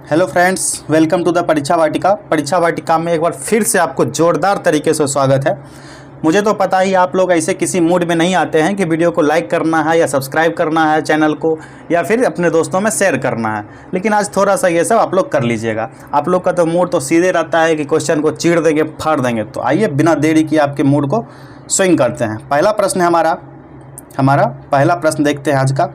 Hello friends, welcome to the Pariksha Vatika. परीक्षा वाटिका में एक बार फिर से आपको जोरदार तरीके से स्वागत है। मुझे तो पता ही आप लोग ऐसे किसी मूड में नहीं आते हैं कि वीडियो को लाइक करना है या सब्सक्राइब करना है चैनल को या फिर अपने दोस्तों में शेयर करना है, लेकिन आज थोड़ा सा ये सब आप लोग कर लीजिएगा। आप लोग का तो मूड तो सीधे रहता है कि क्वेश्चन को चीर देंगे, फाड़ देंगे। तो आइए बिना देरी किए आपके मूड को स्विंग करते हैं। पहला प्रश्न है हमारा पहला प्रश्न देखते हैं आज का।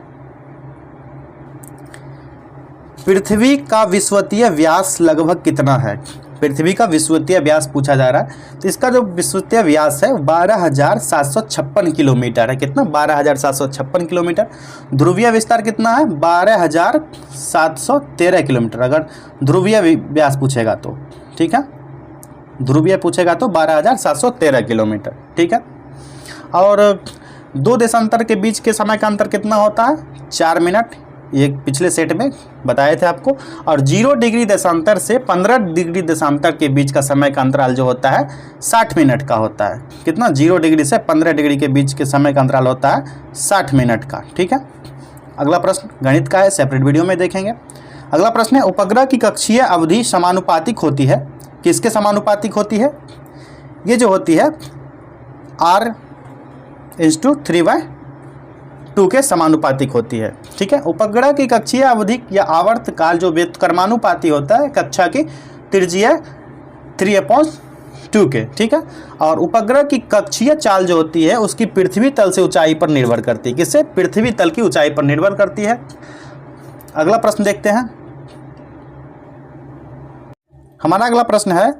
पृथ्वी का विषुवतीय व्यास लगभग कितना है? पृथ्वी का विषुवतीय व्यास पूछा जा रहा है, तो इसका जो विषुवतीय व्यास है 12,756 किलोमीटर है। कितना? 12,756 किलोमीटर। ध्रुवीय विस्तार कितना है? 12,713 किलोमीटर। अगर ध्रुवीय व्यास पूछेगा तो ठीक है, ध्रुवीय पूछेगा तो 12,713 किलोमीटर। ठीक है। और दो देशांतर के बीच के समय का अंतर कितना होता है? 4 मिनट। ये पिछले सेट में बताए थे आपको। और 0 डिग्री देशांतर से 15 डिग्री देशांतर के बीच का समय का अंतराल जो होता है 60 मिनट का होता है। कितना? 0 डिग्री से 15 डिग्री के बीच के समय का अंतराल होता है 60 मिनट का। ठीक है। अगला प्रश्न गणित का है, सेपरेट वीडियो में देखेंगे। अगला प्रश्न है, उपग्रह की कक्षीय अवधि समानुपातिक होती है। किसके समानुपातिक होती है? ये जो होती है r/3/2 के समानुपातिक होती है। ठीक है। उपग्रह की कक्षीय अवधि या आवर्त काल जो व्युत्क्रमानुपाती होता है कक्षा की त्रिज्यीय 3/2 के। ठीक है। और उपग्रह की कक्षीय चाल जो होती है उसकी पृथ्वी तल से ऊंचाई पर निर्भर करती है। किससे? पृथ्वी तल की ऊंचाई पर निर्भर करती है। अगला प्रश्न देखते हैं। हमारा अगला प्रश्न है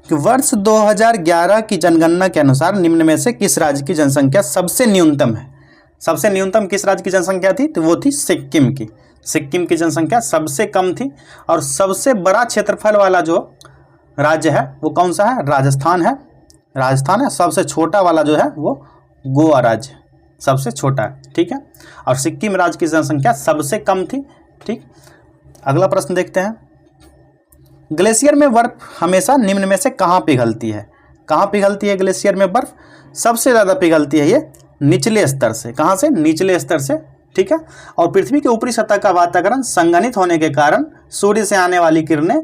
कि वर्ष 2011 की जनगणना के अनुसार निम्न में से किस राज्य की जनसंख्या सबसे न्यूनतम है? सबसे न्यूनतम किस राज्य की जनसंख्या थी? तो वो थी सिक्किम की। सिक्किम की जनसंख्या सबसे कम थी। और सबसे बड़ा क्षेत्रफल वाला जो राज्य है वो कौन सा है? राजस्थान है। राजस्थान है। सबसे छोटा वाला जो है वो गोवा राज्य सबसे छोटा है। ठीक है। और सिक्किम राज्य की जनसंख्या सबसे कम थी। ठीक। अगला प्रश्न देखते हैं। ग्लेशियर में बर्फ हमेशा निम्न में से कहाँ पिघलती है? कहाँ पिघलती है ग्लेशियर में बर्फ? सबसे ज़्यादा पिघलती है ये निचले स्तर से। कहाँ से? निचले स्तर से। ठीक है। और पृथ्वी के ऊपरी सतह का वातावरण संघनित होने के कारण सूर्य से आने वाली किरणें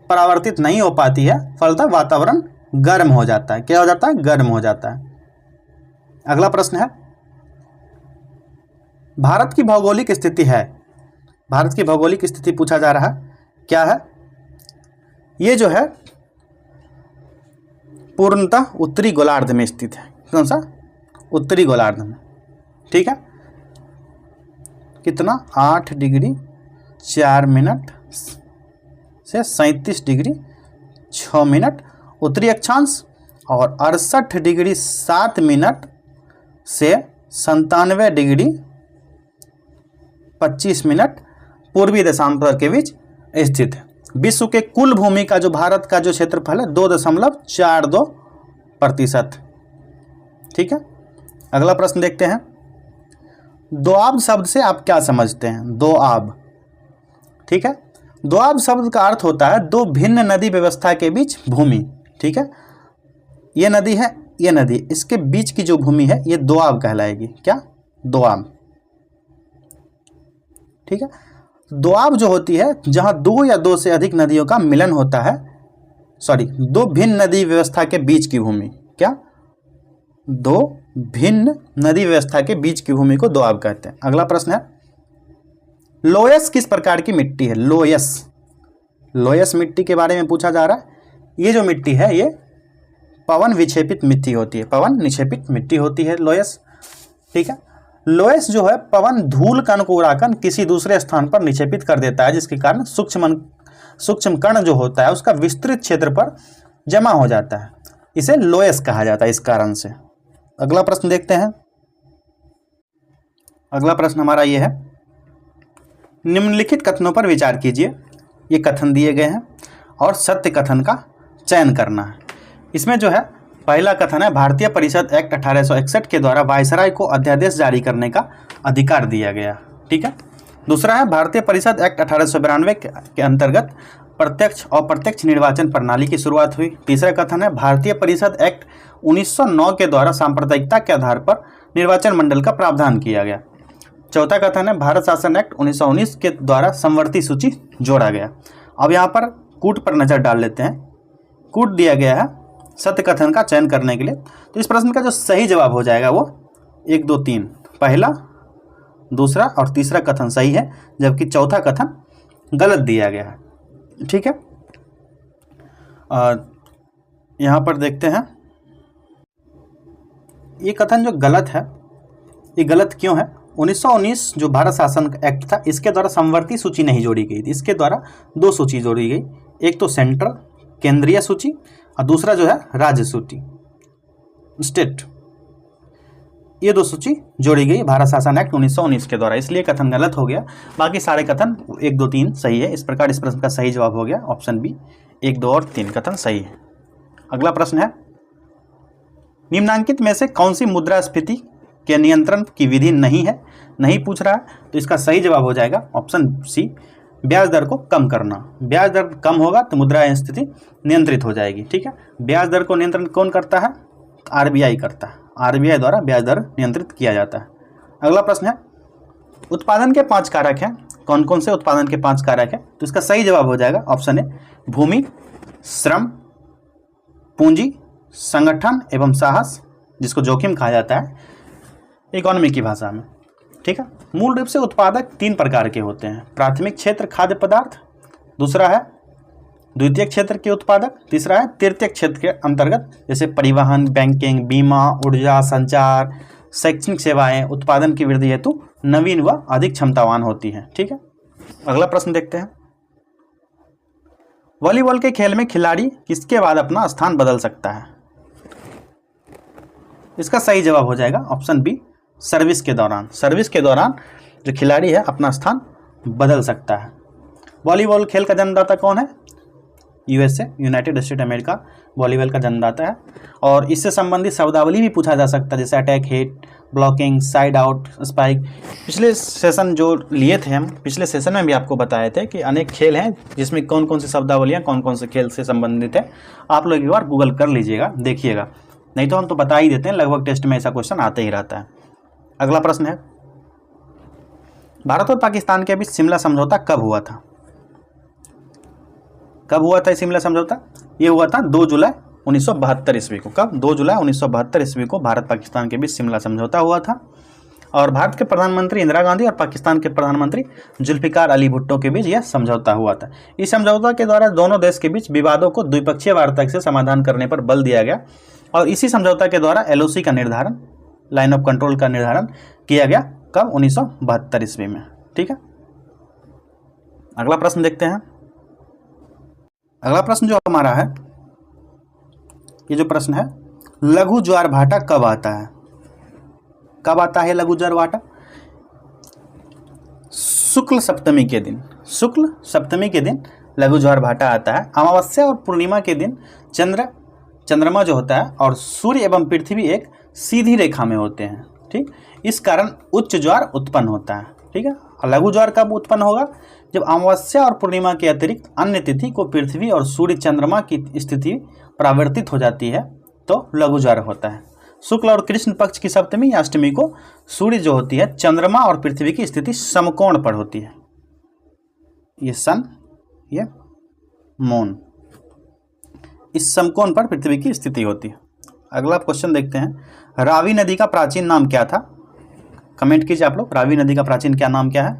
परावर्तित नहीं हो पाती है, फलतः वातावरण गर्म हो जाता है। क्या हो जाता है? गर्म हो जाता है। अगला प्रश्न है, भारत की भौगोलिक स्थिति है। भारत की भौगोलिक स्थिति पूछा जा रहा है, क्या है? ये जो है पूर्णतः उत्तरी गोलार्ध में स्थित है। कौन सा? उत्तरी गोलार्ध में। ठीक है। कितना? 8 डिग्री 4 मिनट से 37 डिग्री 6 मिनट उत्तरी अक्षांश और 68 डिग्री 7 मिनट से 97 डिग्री 25 मिनट पूर्वी देशांतर के बीच स्थित है। विश्व के कुल भूमि का जो भारत का जो क्षेत्रफल है 2.42%। ठीक है। अगला प्रश्न देखते हैं। दोआब शब्द से आप क्या समझते हैं? दोआब। ठीक है। दोआब शब्द का अर्थ होता है दो भिन्न नदी व्यवस्था के बीच भूमि। ठीक है। ये नदी है, ये नदी, इसके बीच की जो भूमि है ये दोआब कहलाएगी। क्या? दोआब। ठीक है। दोआब जो होती है जहां दो या दो से अधिक नदियों का मिलन होता है, दो भिन्न नदी व्यवस्था के बीच की भूमि। क्या? दो भिन्न नदी व्यवस्था के बीच की भूमि को दोआब कहते हैं। अगला प्रश्न है, लोयस किस प्रकार की मिट्टी है? लोयस मिट्टी के बारे में पूछा जा रहा है। ये जो मिट्टी है ये पवन विक्षेपित मिट्टी होती है। पवन निक्षेपित मिट्टी होती है लोयस। ठीक है। लोयस जो है पवन धूल कण को उड़ाकर किसी दूसरे स्थान पर निक्षेपित कर देता है, जिसके कारण सूक्ष्म कण जो होता है उसका विस्तृत क्षेत्र पर जमा हो जाता है। इसे लोयस कहा जाता है इस कारण से। अगला प्रश्न देखते हैं। अगला प्रश्न हमारा ये है, निम्नलिखित कथनों पर विचार कीजिए। ये कथन दिए गए हैं और सत्य कथन का चयन करना है। इसमें जो है पहला कथन है, भारतीय परिषद एक्ट 1861 के द्वारा वायसराय को अध्यादेश जारी करने का अधिकार दिया गया। ठीक है। दूसरा है, भारतीय परिषद एक्ट 1892 के अंतर्गत प्रत्यक्ष और अप्रत्यक्ष निर्वाचन प्रणाली की शुरुआत हुई। तीसरा कथन है, भारतीय परिषद एक्ट 1909 के द्वारा सांप्रदायिकता के आधार पर निर्वाचन मंडल का प्रावधान किया गया। चौथा कथन है भारत शासन एक्ट 1919 के द्वारा समवर्ती सूची जोड़ा गया। अब यहाँ पर कूट पर नज़र डाल लेते हैं। कूट दिया गया है सत्य कथन का चयन करने के लिए। तो इस प्रश्न का जो सही जवाब हो जाएगा वो 1 2 3, पहला, दूसरा और तीसरा कथन सही है, जबकि चौथा कथन गलत दिया गया है। ठीक है, यहाँ पर देखते हैं ये कथन जो गलत है, ये गलत क्यों है? 1919 जो भारत शासन एक्ट था, इसके द्वारा समवर्ती सूची नहीं जोड़ी गई थी। इसके द्वारा 2 सूची जोड़ी गई, एक तो सेंट्रल केंद्रीय सूची और दूसरा जो है राज्य सूची स्टेट। ये 2 सूची जोड़ी गई भारत शासन एक्ट 1919 के द्वारा, इसलिए कथन गलत हो गया। बाकी सारे कथन 1 2 3 सही है। इस प्रकार इस प्रश्न का सही जवाब हो गया ऑप्शन बी, 1 2 और 3 कथन सही है। अगला प्रश्न है निम्नांकित में से कौन सी मुद्रास्फीति के नियंत्रण की विधि नहीं है? नहीं पूछ रहा है, तो इसका सही जवाब हो जाएगा ऑप्शन सी, ब्याज दर को कम करना। ब्याज दर कम होगा तो मुद्रास्फीति नियंत्रित हो जाएगी। ठीक है, ब्याज दर को नियंत्रण कौन करता है? आरबीआई करता है। आरबीआई द्वारा ब्याज दर नियंत्रित किया जाता है। अगला प्रश्न है उत्पादन के 5 कारक हैं, कौन कौन से उत्पादन के 5 कारक हैं? तो इसका सही जवाब हो जाएगा ऑप्शन ए, भूमि, श्रम, पूंजी, संगठन एवं साहस, जिसको जोखिम कहा जाता है इकोनॉमी की भाषा में। ठीक है, मूल रूप से उत्पादक 3 प्रकार के होते हैं, प्राथमिक क्षेत्र खाद्य पदार्थ, दूसरा है द्वितीय क्षेत्र के उत्पादक, तीसरा है तृतीय क्षेत्र के अंतर्गत, जैसे परिवहन, बैंकिंग, बीमा, ऊर्जा, संचार, शैक्षणिक सेवाएं उत्पादन की वृद्धि हेतु नवीन व अधिक क्षमतावान होती हैं। ठीक है, अगला प्रश्न देखते हैं वॉलीबॉल के खेल में खिलाड़ी किसके बाद अपना स्थान बदल सकता है? इसका सही जवाब हो जाएगा ऑप्शन बी, सर्विस के दौरान। सर्विस के दौरान जो खिलाड़ी है अपना स्थान बदल सकता है। वॉलीबॉल खेल का जन्मदाता कौन है? USA, United state America volleyball का जन्मदाता है। और इससे संबंधित शब्दावली भी पूछा जा सकता है, जैसे attack, hit, blocking, side out, spike. पिछले सेशन जो लिए थे हम, पिछले सेशन में भी आपको बताए थे कि अनेक खेल हैं जिसमें कौन कौन सी शब्दावलियाँ कौन कौन से खेल से संबंधित है। आप लोग एक बार गूगल कर लीजिएगा, देखिएगा, नहीं तो हम तो बता ही देते हैं, लगभग टेस्ट में ऐसा क्वेश्चन आते ही रहता है। अगला प्रश्न है भारत और पाकिस्तान के बीच शिमला समझौता कब हुआ था? कब हुआ था शिमला समझौता? ये हुआ था 2 जुलाई 1972 ईस्वी को। कब? 2 जुलाई 1972 ईस्वी को भारत पाकिस्तान के बीच शिमला समझौता हुआ था। और भारत के प्रधानमंत्री इंदिरा गांधी और पाकिस्तान के प्रधानमंत्री जुल्फिकार अली भुट्टो के बीच यह समझौता हुआ था। इस समझौता के द्वारा दोनों देश के बीच विवादों को द्विपक्षीय वार्ता से समाधान करने पर बल दिया गया और इसी समझौता के द्वारा एलओसी का निर्धारण, लाइन ऑफ कंट्रोल का निर्धारण किया गया। कब? 1972 ईस्वी में। ठीक है, अगला प्रश्न देखते हैं। अगला प्रश्न जो हमारा है, ये जो प्रश्न है, लघु ज्वार भाटा कब आता है? कब आता है लघु ज्वार भाटा? शुक्ल सप्तमी के दिन। शुक्ल सप्तमी के दिन लघु ज्वार भाटा आता है। अमावस्या और पूर्णिमा के दिन चंद्रमा जो होता है और सूर्य एवं पृथ्वी एक सीधी रेखा में होते हैं। ठीक, इस कारण उच्च ज्वार उत्पन्न होता है। ठीक है, और लघु ज्वार कब उत्पन्न होगा? जब अमावस्या और पूर्णिमा के अतिरिक्त अन्य तिथि को पृथ्वी और सूर्य चंद्रमा की स्थिति परावर्तित हो जाती है तो लघु ज्वार होता है। शुक्ल और कृष्ण पक्ष की सप्तमी या अष्टमी को सूर्य जो होती है चंद्रमा और पृथ्वी की स्थिति समकोण पर होती है। ये सन, ये मून, इस समकोण पर पृथ्वी की स्थिति होती है। अगला क्वेश्चन देखते हैं। रावी नदी का प्राचीन नाम क्या था? कमेंट कीजिए आप लोग, रावी नदी का प्राचीन क्या नाम क्या है?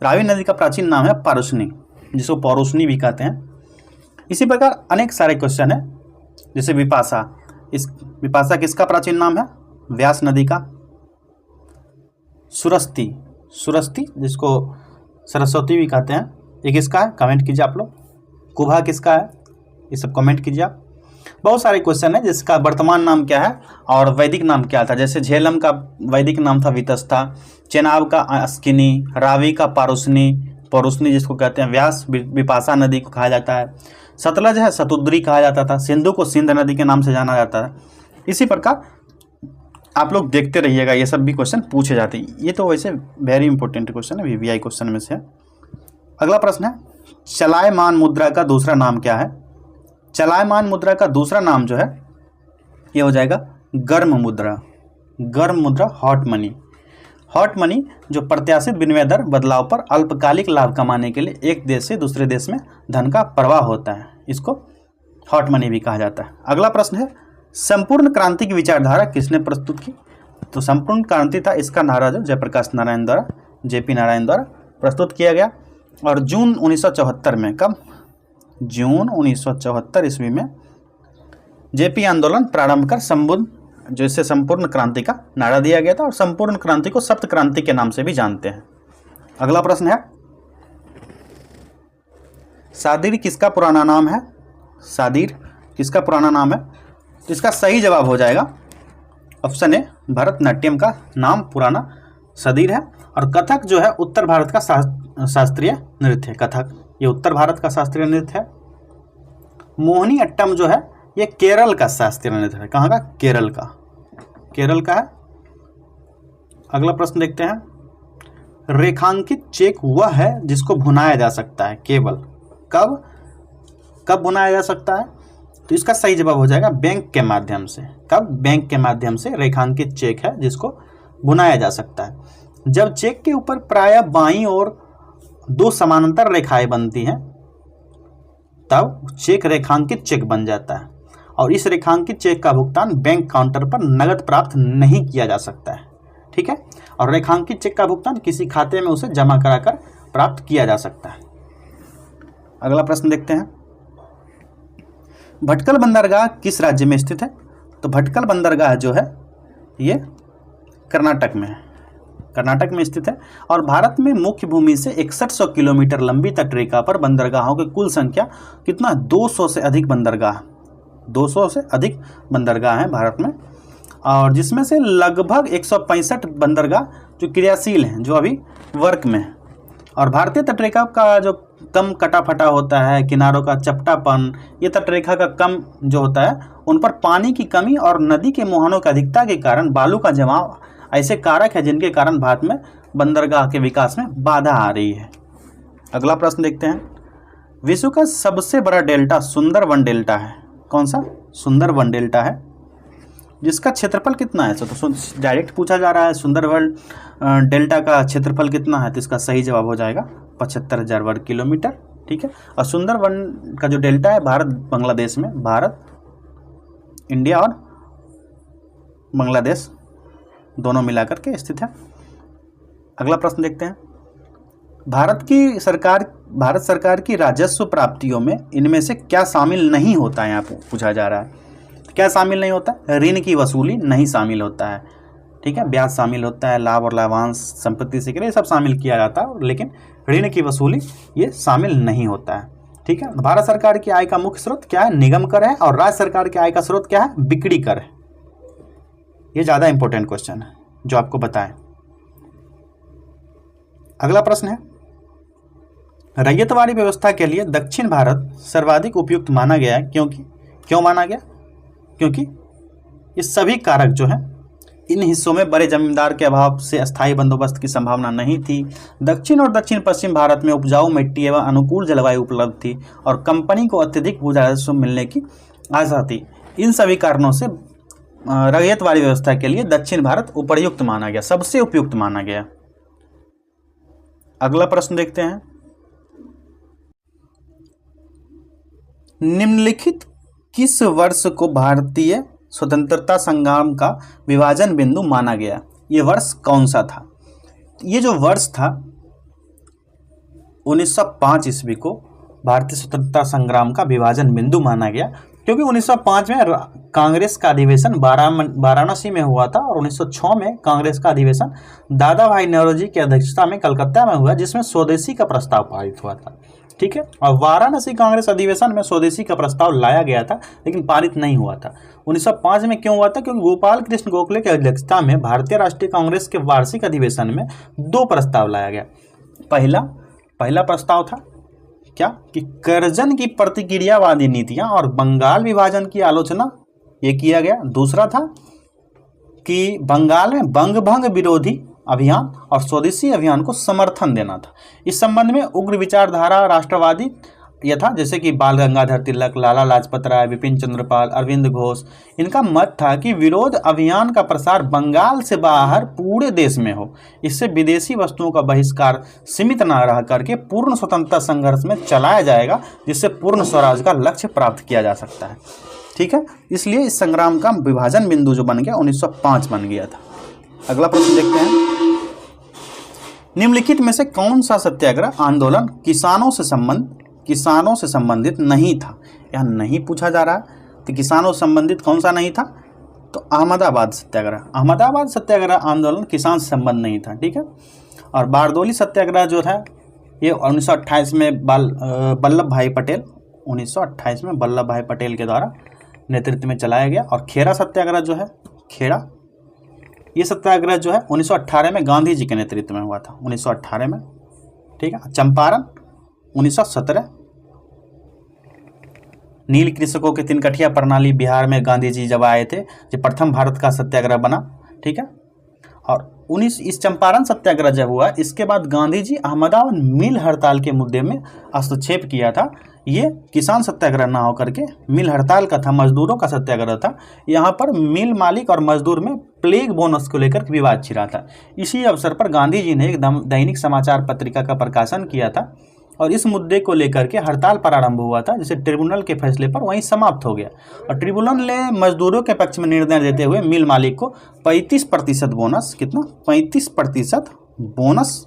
रावी नदी का प्राचीन नाम है पारुष्णी, जिसको पौरुष्णी भी कहते हैं। इसी प्रकार अनेक सारे क्वेश्चन है, जैसे विपाशा। इस विपाशा किसका प्राचीन नाम है? व्यास नदी का। सुरस्ती, सुरस्ती जिसको सरस्वती भी कहते हैं, ये किसका है? कमेंट कीजिए आप लोग। कुभा किसका है? ये सब कमेंट कीजिए आप। बहुत सारे क्वेश्चन है जिसका वर्तमान नाम क्या है और वैदिक नाम क्या था। जैसे झेलम का वैदिक नाम था वितस्ता, चेनाब का अस्किनी, रावी का पारुष्णी, पौरुष्णी जिसको कहते हैं, व्यास विपाशा नदी को कहा जाता है, सतलज है सतुद्री कहा जाता था, सिंधु को सिंध नदी के नाम से जाना जाता है। इसी प्रकार आप लोग देखते रहिएगा, ये सब भी क्वेश्चन पूछे जाते हैं। ये तो वैसे वेरी इंपॉर्टेंट क्वेश्चन है, वीवीआई क्वेश्चन में से है। अगला प्रश्न है, चलायमान मुद्रा का दूसरा नाम क्या है? चलायमान मुद्रा का दूसरा नाम जो है ये हो जाएगा गर्म मुद्रा। गर्म मुद्रा, हॉट मनी। हॉट मनी जो प्रत्याशित विनिमय दर बदलाव पर अल्पकालिक लाभ कमाने के लिए एक देश से दूसरे देश में धन का प्रवाह होता है, इसको हॉट मनी भी कहा जाता है। अगला प्रश्न है, संपूर्ण क्रांति की विचारधारा किसने प्रस्तुत की? तो संपूर्ण क्रांति था इसका नारा जो जयप्रकाश नारायण द्वारा, जेपी नारायण द्वारा प्रस्तुत किया गया। और जून 1974 में, कब? जून 1974 ईस्वी में जेपी आंदोलन प्रारंभ कर संबुद्ध जिससे संपूर्ण क्रांति का नारा दिया गया था, और संपूर्ण क्रांति को सप्त क्रांति के नाम से भी जानते हैं। अगला प्रश्न है, सादीर किसका पुराना नाम है? सादीर किसका पुराना नाम है? तो इसका सही जवाब हो जाएगा ऑप्शन ए, भरतनाट्यम का नाम पुराना सदीर है। और कथक जो है उत्तर भारत का शास्त्रीय नृत्य है। कथक ये उत्तर भारत का शास्त्रीय नृत्य है। मोहिनी अट्टम जो है ये केरल का शास्त्रीय नृत्य है। कहाँ का? केरल का, केरल का है। अगला प्रश्न देखते हैं, रेखांकित चेक वह है जिसको भुनाया जा सकता है केवल कब? कब भुनाया जा सकता है? तो इसका सही जवाब हो जाएगा बैंक के माध्यम से। कब? बैंक के माध्यम से रेखांकित चेक है जिसको भुनाया जा सकता है। जब चेक के ऊपर प्रायः बाईं ओर दो समानांतर रेखाएं बनती हैं तब चेक रेखांकित चेक बन जाता है, और इस रेखांकित चेक का भुगतान बैंक काउंटर पर नगद प्राप्त नहीं किया जा सकता है। ठीक है, और रेखांकित चेक का भुगतान किसी खाते में उसे जमा कराकर प्राप्त किया जा सकता है। अगला प्रश्न देखते हैं, भटकल बंदरगाह किस राज्य में स्थित है? तो भटकल बंदरगाह जो है ये कर्नाटक में है, कर्नाटक में स्थित है। और भारत में मुख्य भूमि से 6100 किलोमीटर लंबी तटरेखा पर बंदरगाहों की कुल संख्या कितना? 200 से अधिक बंदरगाह, 200 से अधिक बंदरगाह हैं भारत में, और जिसमें से लगभग 165 बंदरगाह जो क्रियाशील हैं, जो अभी वर्क में है। और भारतीय तटरेखा का जो कम कटा फटा होता है, किनारों का चपटापन, ये तटरेखा का कम जो होता है, उन पर पानी की कमी और नदी के मुहानों की अधिकता के कारण बालू का जमाव ऐसे कारक है जिनके कारण भारत में बंदरगाह के विकास में बाधा आ रही है। अगला प्रश्न देखते हैं, विश्व का सबसे बड़ा डेल्टा सुंदरवन डेल्टा है। कौन सा? सुंदरवन डेल्टा है, जिसका क्षेत्रफल कितना है? तो डायरेक्ट पूछा जा रहा है सुंदरवन डेल्टा का क्षेत्रफल कितना है, तो इसका सही जवाब हो जाएगा 75,000 वर्ग किलोमीटर। ठीक है, और सुंदरवन का जो डेल्टा है भारत बांग्लादेश में, भारत, इंडिया और बांग्लादेश दोनों मिलाकर के स्थित है। अगला प्रश्न देखते हैं, भारत सरकार की राजस्व प्राप्तियों में इनमें से क्या शामिल नहीं होता है? यहाँ पूछा जा रहा है, क्या शामिल नहीं होता? ऋण की वसूली नहीं शामिल होता है। ठीक है, ब्याज शामिल होता है, लाभ और लाभांश, संपत्ति से ये सब शामिल किया जाता है, लेकिन ऋण की वसूली ये शामिल नहीं होता है। ठीक है, भारत सरकार की आय का मुख्य स्रोत क्या है? निगम कर है। और राज्य सरकार की आय का स्रोत क्या है? बिक्री कर है। ये ज़्यादा इंपॉर्टेंट क्वेश्चन है जो आपको बताएं। अगला प्रश्न है, रैयतवाड़ी व्यवस्था के लिए दक्षिण भारत सर्वाधिक उपयुक्त माना गया है, क्यों माना गया? क्योंकि ये सभी कारक जो हैं, इन हिस्सों में बड़े जमींदार के अभाव से अस्थायी बंदोबस्त की संभावना नहीं थी। दक्षिण और दक्षिण पश्चिम भारत में उपजाऊ मिट्टी एवं अनुकूल जलवायु उपलब्ध थी, और कंपनी को अत्यधिक भू राजस्व मिलने की आशा थी। इन सभी कारणों से रैयतवाड़ी व्यवस्था के लिए दक्षिण भारत उपयुक्त माना गया, सबसे उपयुक्त माना गया। अगला प्रश्न देखते हैं, निम्नलिखित किस वर्ष को भारतीय स्वतंत्रता संग्राम का विभाजन बिंदु माना गया? ये वर्ष कौन सा था? ये जो वर्ष था 1905 ईस्वी को भारतीय स्वतंत्रता संग्राम का विभाजन बिंदु माना गया, क्योंकि 1905 में कांग्रेस का अधिवेशन वाराणसी में हुआ था, और 1906 में कांग्रेस का अधिवेशन दादा भाई नौरोजी की अध्यक्षता में कलकत्ता में हुआ, जिसमें स्वदेशी का प्रस्ताव पारित हुआ था। ठीक है, और वाराणसी कांग्रेस अधिवेशन में स्वदेशी का प्रस्ताव लाया गया था, लेकिन पारित नहीं हुआ था। 1905 में क्यों हुआ था? क्योंकि गोपाल कृष्ण गोखले की अध्यक्षता में भारतीय राष्ट्रीय कांग्रेस के वार्षिक अधिवेशन में 2 प्रस्ताव लाया गया। पहला प्रस्ताव था क्या? कि कर्जन की प्रतिक्रियावादी नीतियां और बंगाल विभाजन की आलोचना ये किया गया। दूसरा था कि बंगाल में बंगभंग विरोधी अभियान और स्वदेशी अभियान को समर्थन देना था। इस संबंध में उग्र विचारधारा राष्ट्रवादी यह था, जैसे कि बाल गंगाधर तिलक, लाला लाजपत राय, विपिन चंद्रपाल, अरविंद घोष, इनका मत था कि विरोध अभियान का प्रसार बंगाल से बाहर पूरे देश में हो। इससे विदेशी वस्तुओं का बहिष्कार सीमित न रह करके पूर्ण स्वतंत्रता संघर्ष में चलाया जाएगा, जिससे पूर्ण स्वराज का लक्ष्य प्राप्त किया जा सकता है। ठीक है, इसलिए इस संग्राम का विभाजन बिंदु जो बन गया 1905 बन गया था। अगला प्रश्न देखते हैं, निम्नलिखित में से कौन सा सत्याग्रह आंदोलन किसानों से संबंधित नहीं था? यहाँ नहीं पूछा जा रहा है, तो किसानों से संबंधित कौन सा नहीं था? तो अहमदाबाद सत्याग्रह आंदोलन किसान से संबंध नहीं था। ठीक है, और बारदोली सत्याग्रह जो था ये 1928 में वल्लभ भाई पटेल के द्वारा नेतृत्व में चलाया गया। और खेड़ा सत्याग्रह जो है, ये सत्याग्रह जो है 1918 में गांधी जी के नेतृत्व में हुआ था, 1918 में। ठीक है, चंपारण 1917, नील कृषकों के तिनकठिया प्रणाली बिहार में गांधी जी जब आए थे, जो प्रथम भारत का सत्याग्रह बना। ठीक है, और इस चंपारण सत्याग्रह जब हुआ, इसके बाद गांधी जी अहमदाबाद मिल हड़ताल के मुद्दे में हस्तक्षेप किया था। ये किसान सत्याग्रह ना होकर के मिल हड़ताल का था, मजदूरों का सत्याग्रह था। यहाँ पर मिल मालिक और मजदूर में प्लेग बोनस को लेकर विवाद छिड़ा था। इसी अवसर पर गांधी जी ने एक दैनिक समाचार पत्रिका का प्रकाशन किया था और इस मुद्दे को लेकर के हड़ताल प्रारंभ हुआ था, जिसे ट्रिब्यूनल के फैसले पर वहीं समाप्त हो गया। और ट्रिब्यूनल ने मजदूरों के पक्ष में निर्णय देते हुए मिल मालिक को 35% बोनस, कितना 35% बोनस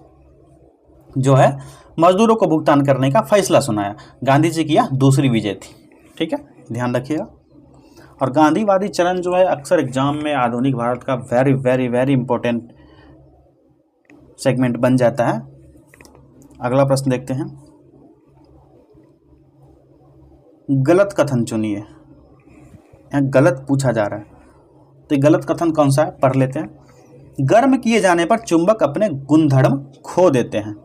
जो है मजदूरों को भुगतान करने का फैसला सुनाया। गांधी जी की यह दूसरी विजय थी। ठीक है, ध्यान रखिएगा। और गांधीवादी चरण जो है अक्सर एग्जाम में आधुनिक भारत का very very very important segment बन जाता है। अगला प्रश्न देखते हैं, गलत कथन चुनिए। यहाँ गलत पूछा जा रहा है, तो ये गलत कथन कौन सा है, पढ़ लेते हैं। गर्म किए जाने पर चुंबक अपने गुणधर्म खो देते हैं।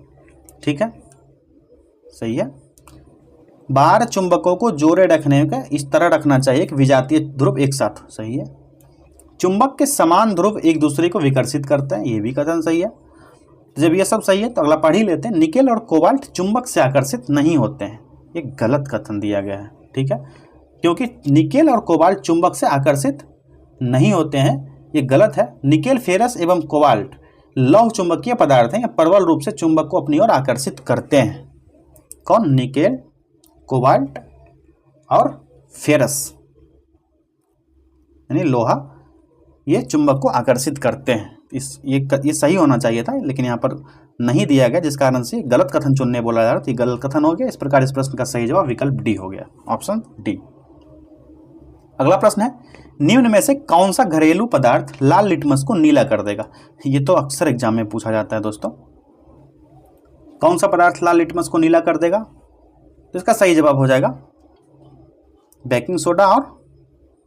ठीक है, सही है। बार चुंबकों को जोड़े रखने का इस तरह रखना चाहिए कि विजातीय ध्रुव एक साथ, सही है। चुंबक के समान ध्रुव एक दूसरे को विकर्षित करते हैं, ये भी कथन सही है। जब ये सब सही है तो अगला पढ़ ही लेते हैं। निकेल और कोबाल्ट चुंबक से आकर्षित नहीं होते हैं, ये गलत कथन दिया गया है। ठीक है, क्योंकि निकेल और कोबाल्ट चुंबक से आकर्षित नहीं होते हैं, ये गलत है। निकेल, फेरस एवं कोबाल्ट लौह चुंबकीय पदार्थ हैं, या प्रबल रूप से चुंबक को अपनी ओर आकर्षित करते हैं। कौन? निकेल, कोबाल्ट और फेरस, यानी लोहा, ये चुंबक को आकर्षित करते हैं। ये सही होना चाहिए था, लेकिन यहाँ पर नहीं दिया गया, जिस कारण से गलत कथन चुनने बोला जा रहा था। ये गलत कथन हो गया। इस प्रकार इस प्रश्न का सही जवाब विकल्प डी हो गया, ऑप्शन डी। अगला प्रश्न है, निम्न में से कौन सा घरेलू पदार्थ लाल लिटमस को नीला कर देगा? ये तो अक्सर एग्जाम में पूछा जाता है दोस्तों। कौन सा पदार्थ लाल लिटमस को नीला कर देगा? तो इसका सही जवाब हो जाएगा बेकिंग सोडा और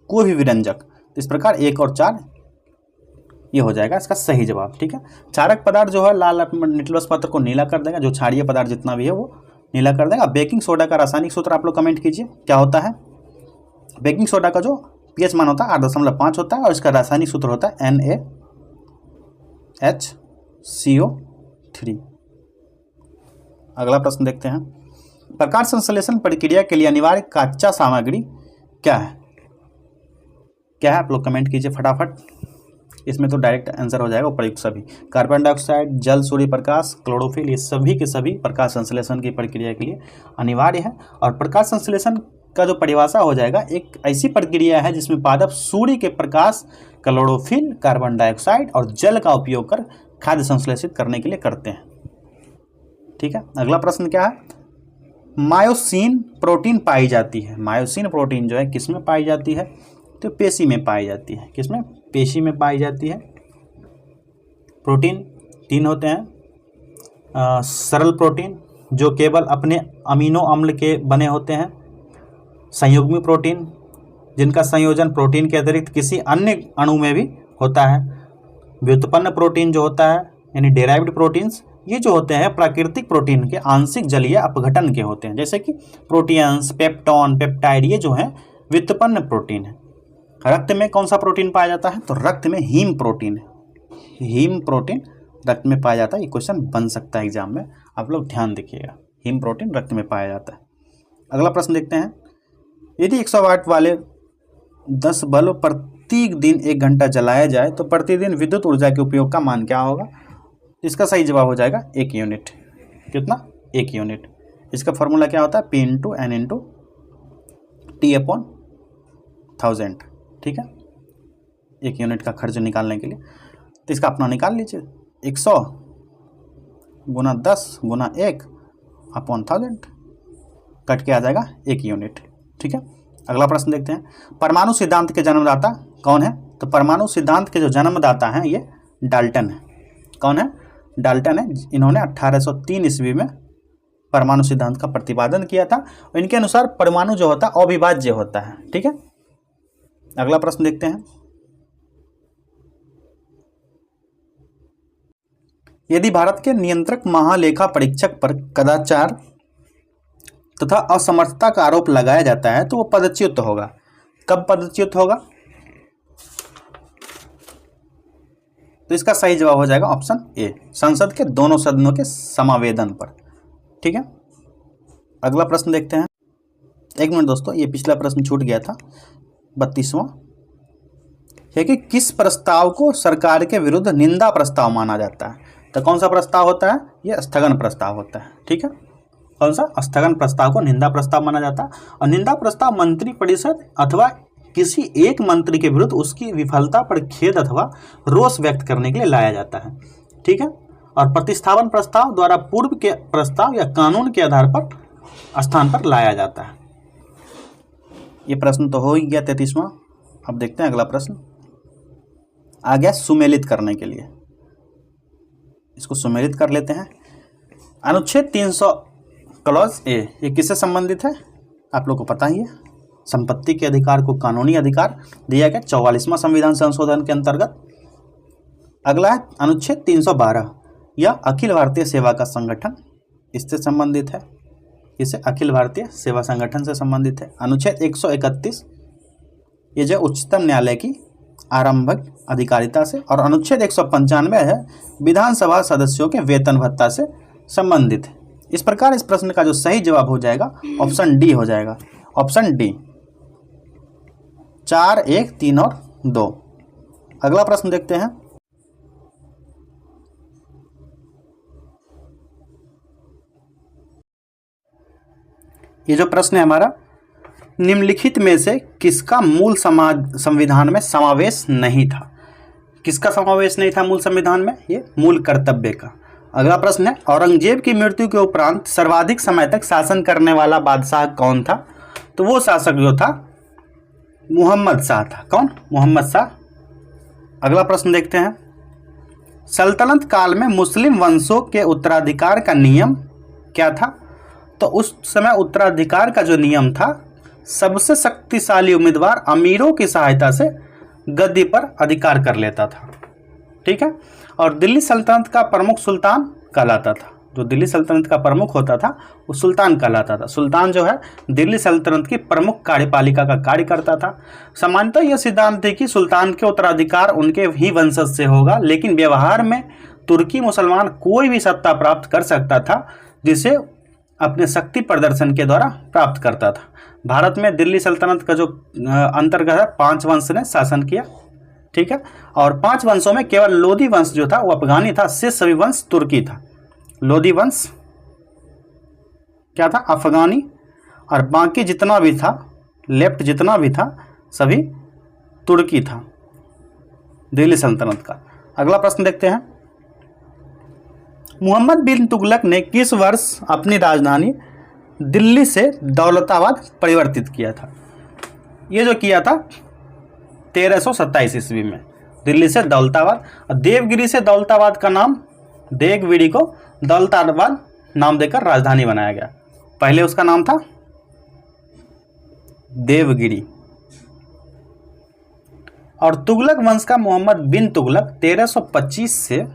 कोई भी व्यंजक। इस प्रकार 1 और 4 ये हो जाएगा इसका सही जवाब। ठीक है, क्षारक पदार्थ जो है लाल लिटमस पत्र को नीला कर देगा, जो क्षारीय पदार्थ जितना भी है वो नीला कर देगा। बेकिंग सोडा का रासायनिक सूत्र आप लोग कमेंट कीजिए क्या होता है। बेकिंग सोडा का जो पीएच मान होता है 8.5 होता है, और इसका रासायनिक सूत्र होता है NaHCO3। अगला प्रश्न देखते हैं, प्रकाश संश्लेषण प्रक्रिया के लिए अनिवार्य कच्चा सामग्री क्या है? क्या है आप लोग कमेंट कीजिए फटाफट। इसमें तो डायरेक्ट आंसर हो जाएगा उपयुक्त सभी। कार्बन डाइऑक्साइड, जल, सूर्य प्रकाश, क्लोरोफिल, ये सभी के सभी प्रकाश संश्लेषण की प्रक्रिया के लिए अनिवार्य है। और प्रकाश संश्लेषण का जो परिभाषा हो जाएगा, एक ऐसी प्रक्रिया है जिसमें पादप सूर्य के प्रकाश, क्लोरोफिल, कार्बन डाइऑक्साइड और जल का उपयोग कर खाद्य संश्लेषित करने के लिए करते हैं। ठीक है, अगला प्रश्न क्या है, मायोसिन प्रोटीन पाई जाती है। मायोसिन प्रोटीन जो है किसमें पाई जाती है? तो पेशी में पाई जाती है। किसमें? पेशी में पाई जाती है। प्रोटीन 3 होते हैं, सरल प्रोटीन जो केवल अपने अमीनो अम्ल के बने होते हैं, संयुग्मी प्रोटीन जिनका संयोजन प्रोटीन के अतिरिक्त किसी अन्य अणु में भी होता है, व्युत्पन्न प्रोटीन जो होता है यानी डेराइव्ड प्रोटीन्स, ये जो होते हैं प्राकृतिक प्रोटीन के आंशिक जलीय अपघटन के होते हैं, जैसे कि प्रोटीन्स, पेप्टोन, पेप्टाइड, ये जो हैं व्युत्पन्न प्रोटीन है। रक्त में कौन सा प्रोटीन पाया जाता है? तो रक्त में हीम प्रोटीन है। हीम प्रोटीन रक्त में पाया जाता है। ये क्वेश्चन बन सकता है एग्जाम में, आप लोग ध्यान देखिएगा। हीम प्रोटीन रक्त में पाया जाता है। अगला प्रश्न देखते हैं, यदि 100 वाट वाले 10 बल्ब प्रति दिन 1 घंटा जलाया जाए तो प्रतिदिन विद्युत ऊर्जा के उपयोग का मान क्या होगा? इसका सही जवाब हो जाएगा 1 यूनिट। कितना? 1 यूनिट। इसका फॉर्मूला क्या होता है? P into N into T upon 1000। ठीक है, 1 यूनिट का खर्च निकालने के लिए। तो इसका अपना निकाल लीजिए, 100 गुना 10 गुना 1 अपॉन 1000, कट के आ जाएगा 1 यूनिट। ठीक है, अगला प्रश्न देखते हैं, परमाणु सिद्धांत के जन्मदाता कौन है? तो परमाणु सिद्धांत के जो जन्मदाता हैं ये डाल्टन है। कौन है? डाल्टन है। इन्होंने 1803 ईस्वी में परमाणु सिद्धांत का प्रतिपादन किया था और इनके अनुसार परमाणु जो होता है अविभाज्य होता है। ठीक है, अगला प्रश्न देखते हैं, यदि भारत के नियंत्रक महालेखा परीक्षक पर कदाचार तथा असमर्थता का आरोप लगाया जाता है तो वो पदच्युत होगा। कब पदच्युत होगा? तो इसका सही जवाब हो जाएगा ऑप्शन ए, संसद के दोनों सदनों के समावेदन पर। ठीक है, अगला प्रश्न देखते हैं। एक मिनट दोस्तों, ये पिछला प्रश्न छूट गया था, 32वां है कि किस प्रस्ताव को सरकार के विरुद्ध निंदा प्रस्ताव माना जाता है? तो कौन सा प्रस्ताव होता है? ये स्थगन प्रस्ताव होता है। ठीक है, कौन सा? स्थगन प्रस्ताव को निंदा प्रस्ताव माना जाता है। और निंदा प्रस्ताव मंत्रिपरिषद अथवा किसी एक मंत्री के विरुद्ध उसकी विफलता पर खेद अथवा रोष व्यक्त करने के लिए लाया जाता है। ठीक है, और प्रतिस्थापन प्रस्ताव द्वारा पूर्व के प्रस्ताव या कानून के आधार पर स्थान पर लाया जाता है। ये प्रश्न तो हो ही गया 33वां। अब देखते हैं अगला प्रश्न आ गया सुमेलित करने के लिए। इसको सुमेलित कर लेते हैं। अनुच्छेद 300 क्लॉज ए ये किससे संबंधित है? आप लोग को पता ही है, संपत्ति के अधिकार को कानूनी अधिकार दिया गया 44वां संविधान संशोधन के अंतर्गत। अगला है अनुच्छेद 312, यह अखिल भारतीय सेवा का संगठन, इससे संबंधित है। इसे अखिल भारतीय सेवा संगठन से संबंधित है। अनुच्छेद 131 ये जो उच्चतम न्यायालय की आरंभिक अधिकारिता से, और अनुच्छेद 195 है विधानसभा सदस्यों के वेतन भत्ता से संबंधित है। इस प्रकार इस प्रश्न का जो सही जवाब हो जाएगा ऑप्शन डी हो जाएगा। ऑप्शन डी 4, 1, 3 और 2। अगला प्रश्न देखते हैं। ये जो प्रश्न है हमारा, निम्नलिखित में से किसका मूल संविधान में समावेश नहीं था? किसका समावेश नहीं था मूल संविधान में? ये मूल कर्तव्य का। अगला प्रश्न है, औरंगजेब की मृत्यु के उपरांत सर्वाधिक समय तक शासन करने वाला बादशाह कौन था? तो वो शासक जो था मोहम्मद शाह था। कौन? मोहम्मद शाह। अगला प्रश्न देखते हैं, सल्तनत काल में मुस्लिम वंशों के उत्तराधिकार का नियम क्या था? तो उस समय उत्तराधिकार का जो नियम था, सबसे शक्तिशाली उम्मीदवार अमीरों की सहायता से गद्दी पर अधिकार कर लेता था। ठीक है, और दिल्ली सल्तनत का प्रमुख सुल्तान कहलाता था। जो दिल्ली सल्तनत का प्रमुख होता था वो सुल्तान कहलाता था। सुल्तान जो है दिल्ली सल्तनत की प्रमुख कार्यपालिका का कार्य करता था। सामान्यतः यह सिद्धांत है कि सुल्तान के उत्तराधिकार उनके ही वंशज से होगा, लेकिन व्यवहार में तुर्की मुसलमान कोई भी सत्ता प्राप्त कर सकता था जिसे अपने शक्ति प्रदर्शन के द्वारा प्राप्त करता था। भारत में दिल्ली सल्तनत का जो अंतर्गत है 5 वंश ने शासन किया। ठीक है, और 5 वंशों में केवल लोधी वंश जो था वो अफगानी था, शेष सभी वंश तुर्की था। लोधी वंश क्या था? अफगानी, और बाकी जितना भी था, लेफ्ट जितना भी था, सभी तुर्की था दिल्ली सल्तनत का। अगला प्रश्न देखते हैं, मोहम्मद बिन तुगलक ने किस वर्ष अपनी राजधानी दिल्ली से दौलताबाद परिवर्तित किया था? ये जो किया था 1327 ईस्वी में, दिल्ली से दौलताबाद। और देवगिरी से दौलताबाद का नाम, देवगिरी को दौलताबाद नाम देकर राजधानी बनाया गया। पहले उसका नाम था देवगिरी। और तुगलक वंश का मोहम्मद बिन तुगलक 1325 से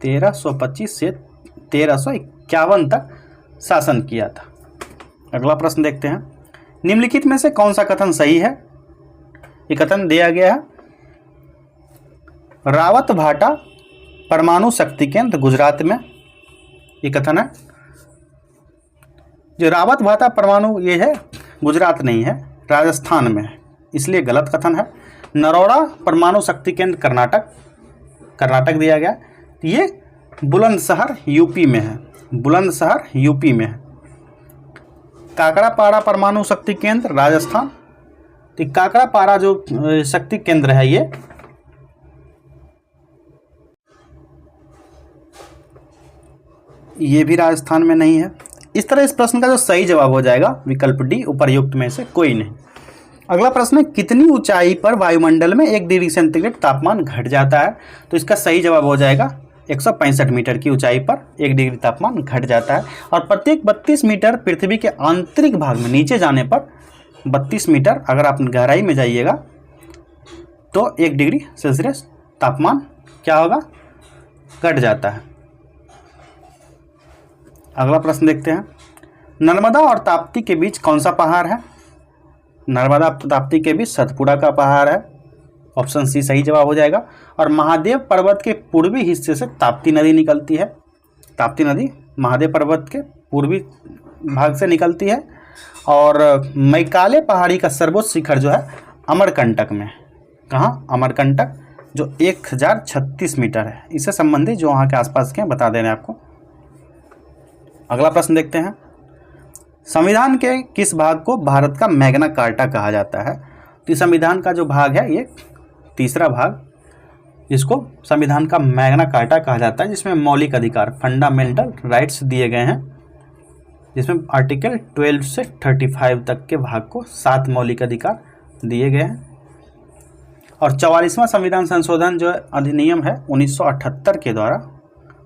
1351 तक शासन किया था। अगला प्रश्न देखते हैं, निम्नलिखित में से कौन सा कथन सही है? ये कथन दिया गया है, रावत भाटा परमाणु शक्ति केंद्र गुजरात में, ये कथन है। जो रावत भाटा परमाणु ये है गुजरात नहीं है, राजस्थान में है, इसलिए गलत कथन है। नरोड़ा परमाणु शक्ति केंद्र कर्नाटक दिया गया, ये बुलंदशहर यूपी में है, बुलंदशहर यूपी में है। काकड़ापाड़ा परमाणु शक्ति केंद्र राजस्थान, तो काकड़ापाड़ा जो शक्ति केंद्र है ये भी राजस्थान में नहीं है। इस तरह इस प्रश्न का जो सही जवाब हो जाएगा विकल्प डी, उपर्युक्त में से कोई नहीं। अगला प्रश्न है, कितनी ऊंचाई पर वायुमंडल में 1 डिग्री सेंटीग्रेड तापमान घट जाता है? तो इसका सही जवाब हो जाएगा 165 मीटर की ऊंचाई पर 1 डिग्री तापमान घट जाता है। और प्रत्येक 32 मीटर पृथ्वी के आंतरिक भाग में नीचे जाने पर 32 मीटर अगर आप गहराई में जाइएगा तो 1 डिग्री सेल्सियस तापमान क्या होगा, घट जाता है। अगला प्रश्न देखते हैं, नर्मदा और ताप्ती के बीच कौन सा पहाड़ है? नर्मदा ताप्ती के बीच सतपुड़ा का पहाड़ है, ऑप्शन सी सही जवाब हो जाएगा। और महादेव पर्वत के पूर्वी हिस्से से ताप्ती नदी निकलती है, ताप्ती नदी महादेव पर्वत के पूर्वी भाग से निकलती है। और मैकाले पहाड़ी का सर्वोच्च शिखर जो है अमरकंटक में, कहाँ, अमरकंटक, जो 1036 मीटर है। इससे संबंधित जो वहाँ के आसपास के बता दे रहे हैं आपको। अगला प्रश्न देखते हैं, संविधान के किस भाग को भारत का मैग्ना कार्टा कहा जाता है? तो संविधान का जो भाग है ये तीसरा भाग, इसको संविधान का मैग्ना कार्टा कहा जाता है, जिसमें मौलिक अधिकार फंडामेंटल राइट्स दिए गए हैं, जिसमें आर्टिकल 12 से 35 तक के भाग को 7 मौलिक अधिकार दिए गए हैं। और 44वां संविधान संशोधन जो अधिनियम है 1978 के द्वारा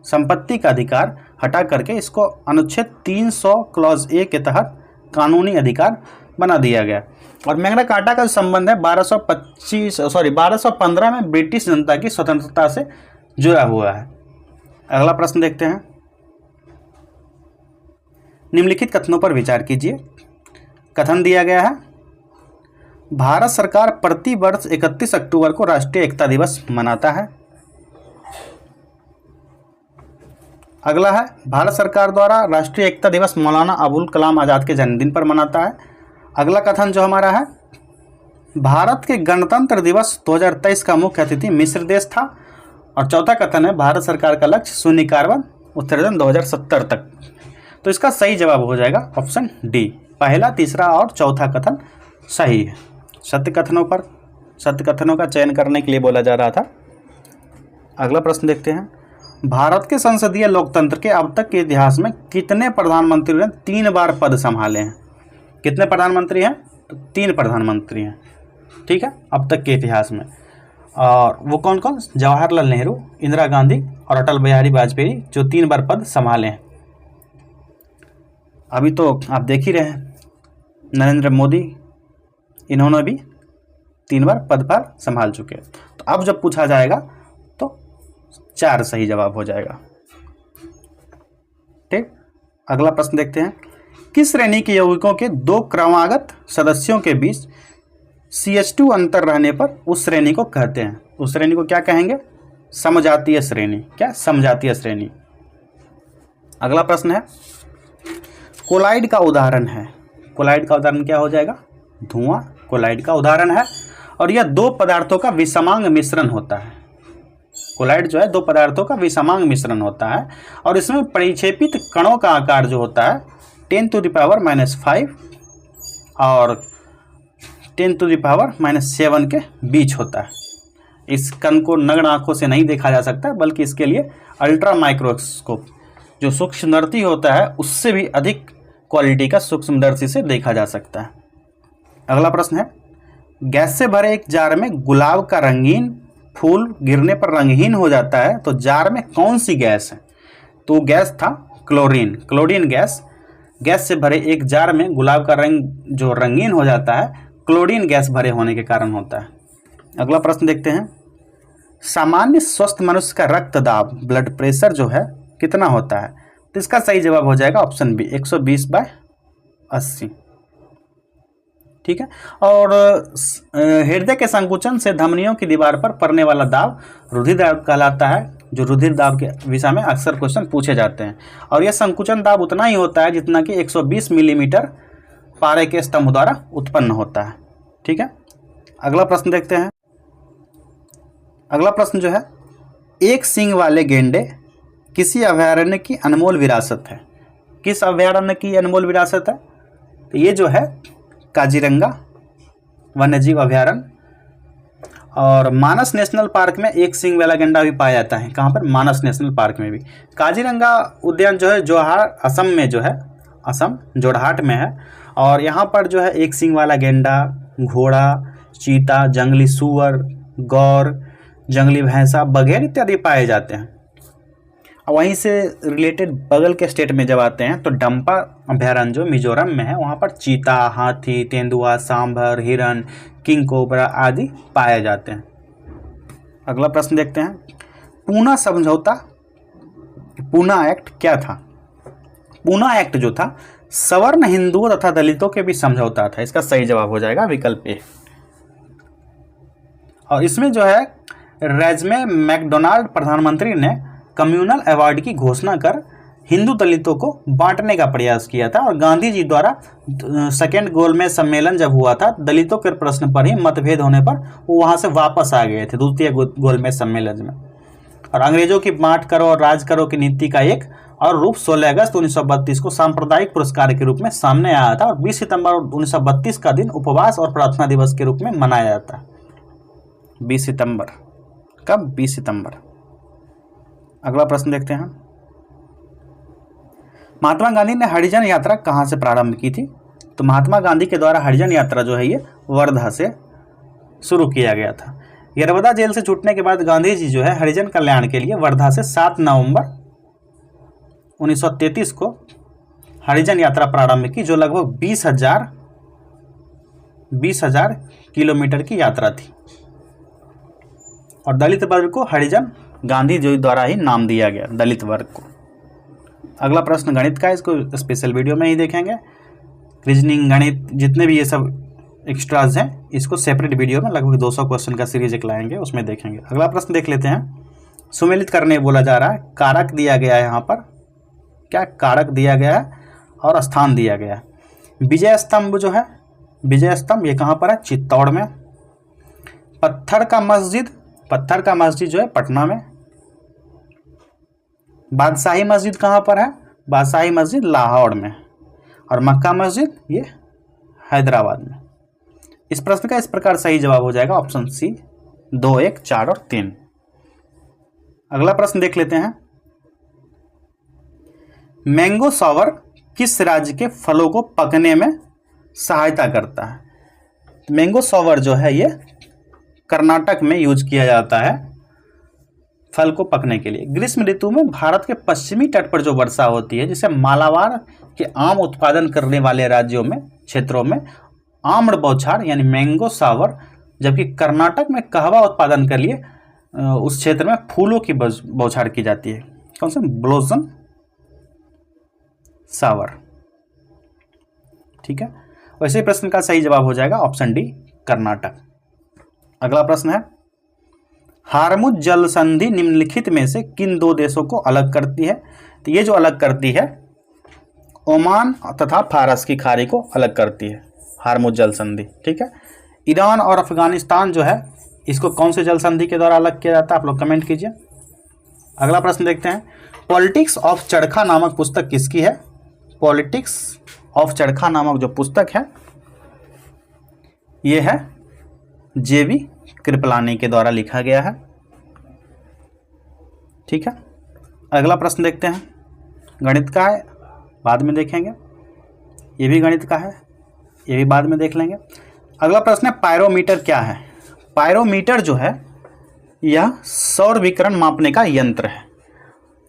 संपत्ति का अधिकार हटा करके इसको अनुच्छेद 300 क्लॉज ए के तहत कानूनी अधिकार बना दिया गया। और मैग्ना कार्टा का संबंध है 1215 में ब्रिटिश जनता की स्वतंत्रता से जुड़ा हुआ है। अगला प्रश्न देखते हैं, निम्नलिखित कथनों पर विचार कीजिए। कथन दिया गया है, भारत सरकार प्रति वर्ष 31 अक्टूबर को राष्ट्रीय एकता दिवस मनाता है। अगला है, भारत सरकार द्वारा राष्ट्रीय एकता दिवस मौलाना अबुल कलाम आज़ाद के जन्मदिन पर मनाता है। अगला कथन जो हमारा है, भारत के गणतंत्र दिवस 2023 का मुख्य अतिथि मिस्र देश था। और चौथा कथन है, भारत सरकार का लक्ष्य शून्य कार्बन उत्सर्जन 2070 तक। तो इसका सही जवाब हो जाएगा ऑप्शन डी, पहला, तीसरा और चौथा कथन सही है। सत्य कथनों का चयन करने के लिए बोला जा रहा था। अगला प्रश्न देखते हैं, भारत के संसदीय लोकतंत्र के अब तक के इतिहास में कितने प्रधानमंत्रियों ने 3 बार पद संभाले हैं? कितने प्रधानमंत्री हैं? तो 3 प्रधानमंत्री हैं, ठीक है, अब तक के इतिहास में। और वो कौन कौन? जवाहरलाल नेहरू, इंदिरा गांधी और अटल बिहारी वाजपेयी, जो 3 बार पद संभाले हैं। अभी तो आप देख ही रहे हैं नरेंद्र मोदी, इन्होंने भी 3 बार पदभार संभाल चुके हैं। तो अब जब पूछा जाएगा तो 4 सही जवाब हो जाएगा, ठीक। अगला प्रश्न देखते हैं, किस श्रेणी के यौगिकों के 2 क्रमागत सदस्यों के बीच CH2 अंतर रहने पर उस श्रेणी को कहते हैं? उस श्रेणी को क्या कहेंगे? समजातीय श्रेणी। क्या? समजातीय श्रेणी। अगला प्रश्न है, कोलाइड का उदाहरण है। कोलाइड का उदाहरण क्या हो जाएगा? धुआं कोलाइड का उदाहरण है। और यह 2 पदार्थों का विषमांग मिश्रण होता है। कोलाइड जो है 2 पदार्थों का विषमांग मिश्रण होता है। और इसमें परिक्षेपित कणों का आकार जो होता है 10⁻⁻5 और 10⁻⁻7 के बीच होता है। इस कण को नग्न आंखों से नहीं देखा जा सकता, बल्कि इसके लिए अल्ट्रा माइक्रोस्कोप जो सूक्ष्मदर्शी होता है उससे भी अधिक क्वालिटी का सूक्ष्मदर्शी से देखा जा सकता है। अगला प्रश्न है, गैस से भरे एक जार में गुलाब का रंगीन फूल गिरने पर रंगहीन हो जाता है, तो जार में कौन सी गैस है? तो गैस था क्लोरीन। क्लोरीन गैस, गैस से भरे एक जार में गुलाब का रंग जो रंगीन हो जाता है क्लोरीन गैस भरे होने के कारण होता है। अगला प्रश्न देखते हैं, सामान्य स्वस्थ मनुष्य का रक्तदाब ब्लड प्रेशर जो है कितना होता है? तो इसका सही जवाब हो जाएगा ऑप्शन बी, 120/80, ठीक है। और हृदय के संकुचन से धमनियों की दीवार पर पड़ने वाला दाब रुधिर दाब कहलाता है। जो रुधिर दाब के विषय में अक्सर क्वेश्चन पूछे जाते हैं। और यह संकुचन दाब उतना ही होता है जितना कि 120 मिलीमीटर पारे के स्तंभ द्वारा उत्पन्न होता है। ठीक है, अगला प्रश्न देखते हैं। अगला प्रश्न जो है, एक सींग वाले गेंडे किसी अभयारण्य की अनमोल विरासत है। किस अभयारण्य की अनमोल विरासत है? तो ये जो है काजीरंगा वन्यजीव अभयारण्य। और मानस नेशनल पार्क में एक सींग वाला गेंडा भी पाया जाता है। कहाँ पर? मानस नेशनल पार्क में भी। काजीरंगा उद्यान जो है जोरहाट असम में जो है, असम जोरहाट में है। और यहाँ पर जो है एक सींग वाला गेंडा, घोड़ा, चीता, जंगली सूअर, गौर, जंगली भैंसा वगैरह इत्यादि पाए जाते हैं। और वहीं से रिलेटेड बगल के स्टेट में जब आते हैं तो डंपा अभयारण्य जो मिजोरम में है, वहाँ पर चीता, हाथी, तेंदुआ, सांभर, हिरन, किंग कोबरा आदि पाए जाते हैं। अगला प्रश्न देखते हैं। पूना समझौता, पूना एक्ट क्या था? पूना एक्ट जो था सवर्ण हिंदुओं तथा दलितों के बीच समझौता था। इसका सही जवाब हो जाएगा विकल्प ए। और इसमें जो है रेजमे मैकडोनाल्ड प्रधानमंत्री ने कम्युनल अवार्ड की घोषणा कर हिंदू दलितों को बांटने का प्रयास किया था। और गांधी जी द्वारा सेकेंड गोलमेज सम्मेलन जब हुआ था, दलितों के प्रश्न पर ही मतभेद होने पर वो वहाँ से वापस आ गए थे द्वितीय गोलमेज सम्मेलन में। और अंग्रेजों की बांट करो और राज करो की नीति का एक और रूप 16 अगस्त 1932 को सांप्रदायिक पुरस्कार के रूप में सामने आया था। और 20 सितंबर 1932 का दिन उपवास और प्रार्थना दिवस के रूप में मनाया जाता है। 20 सितंबर, कब? 20 सितंबर। अगला प्रश्न देखते हैं। महात्मा गांधी ने हरिजन यात्रा कहाँ से प्रारंभ की थी? तो महात्मा गांधी के द्वारा हरिजन यात्रा जो है ये वर्धा से शुरू किया गया था। यरवदा जेल से छूटने के बाद गांधी जी जो है हरिजन कल्याण के लिए वर्धा से 7 नवंबर 1933 को हरिजन यात्रा प्रारंभ की, जो लगभग 20,000 किलोमीटर की यात्रा थी। और दलित वर्ग को हरिजन गांधी जी द्वारा ही नाम दिया गया, दलित वर्ग को। अगला प्रश्न गणित का है, इसको स्पेशल वीडियो में ही देखेंगे। रीजनिंग, गणित, जितने भी ये सब एक्स्ट्राज हैं, इसको सेपरेट वीडियो में लगभग 200 क्वेश्चन का सीरीज एक लाएंगे, उसमें देखेंगे। अगला प्रश्न देख लेते हैं। सुमेलित करने बोला जा रहा है, कारक दिया गया है। यहाँ पर क्या कारक दिया गया है और स्थान दिया गया है। विजय स्तंभ जो है, विजय स्तंभ ये कहाँ पर है? चित्तौड़ में। पत्थर का मस्जिद जो है पटना में। बादशाही मस्जिद कहाँ पर है? बादशाही मस्जिद लाहौर में। और मक्का मस्जिद ये हैदराबाद में। इस प्रश्न का इस प्रकार सही जवाब हो जाएगा ऑप्शन सी, 2, 1, 4 और 3। अगला प्रश्न देख लेते हैं। मैंगो सॉवर किस राज्य के फलों को पकने में सहायता करता है? मैंगो सॉवर जो है ये कर्नाटक में यूज किया जाता है फल को पकने के लिए। ग्रीष्म ऋतु में भारत के पश्चिमी तट पर जो वर्षा होती है, जिसे मालाबार के आम उत्पादन करने वाले राज्यों में, क्षेत्रों में आम्र बौछार यानी मैंगो सावर, जबकि कर्नाटक में कहवा उत्पादन के लिए उस क्षेत्र में फूलों की बौछार की जाती है। कौन सा? ब्लॉसम सावर। ठीक है, वैसे प्रश्न का सही जवाब हो जाएगा ऑप्शन डी, कर्नाटक। अगला प्रश्न है। हार्मुज जल संधि निम्नलिखित में से किन 2 देशों को अलग करती है? तो ये जो अलग करती है, ओमान तथा फारस की खाड़ी को अलग करती है, हार्मुज जल संधि। ठीक है, ईरान और अफगानिस्तान जो है, इसको कौन से जल संधि के द्वारा अलग किया जाता है? आप लोग कमेंट कीजिए। अगला प्रश्न देखते हैं। पॉलिटिक्स ऑफ चरखा नामक पुस्तक किसकी है? पॉलिटिक्स ऑफ चरखा नामक जो पुस्तक है ये है जेबी कृपलानी के द्वारा लिखा गया है। ठीक है, अगला प्रश्न देखते हैं। गणित का है, बाद में देखेंगे। ये भी गणित का है, ये भी बाद में देख लेंगे। अगला प्रश्न है, पायरोमीटर क्या है? पायरोमीटर जो है यह सौर विकिरण मापने का यंत्र है।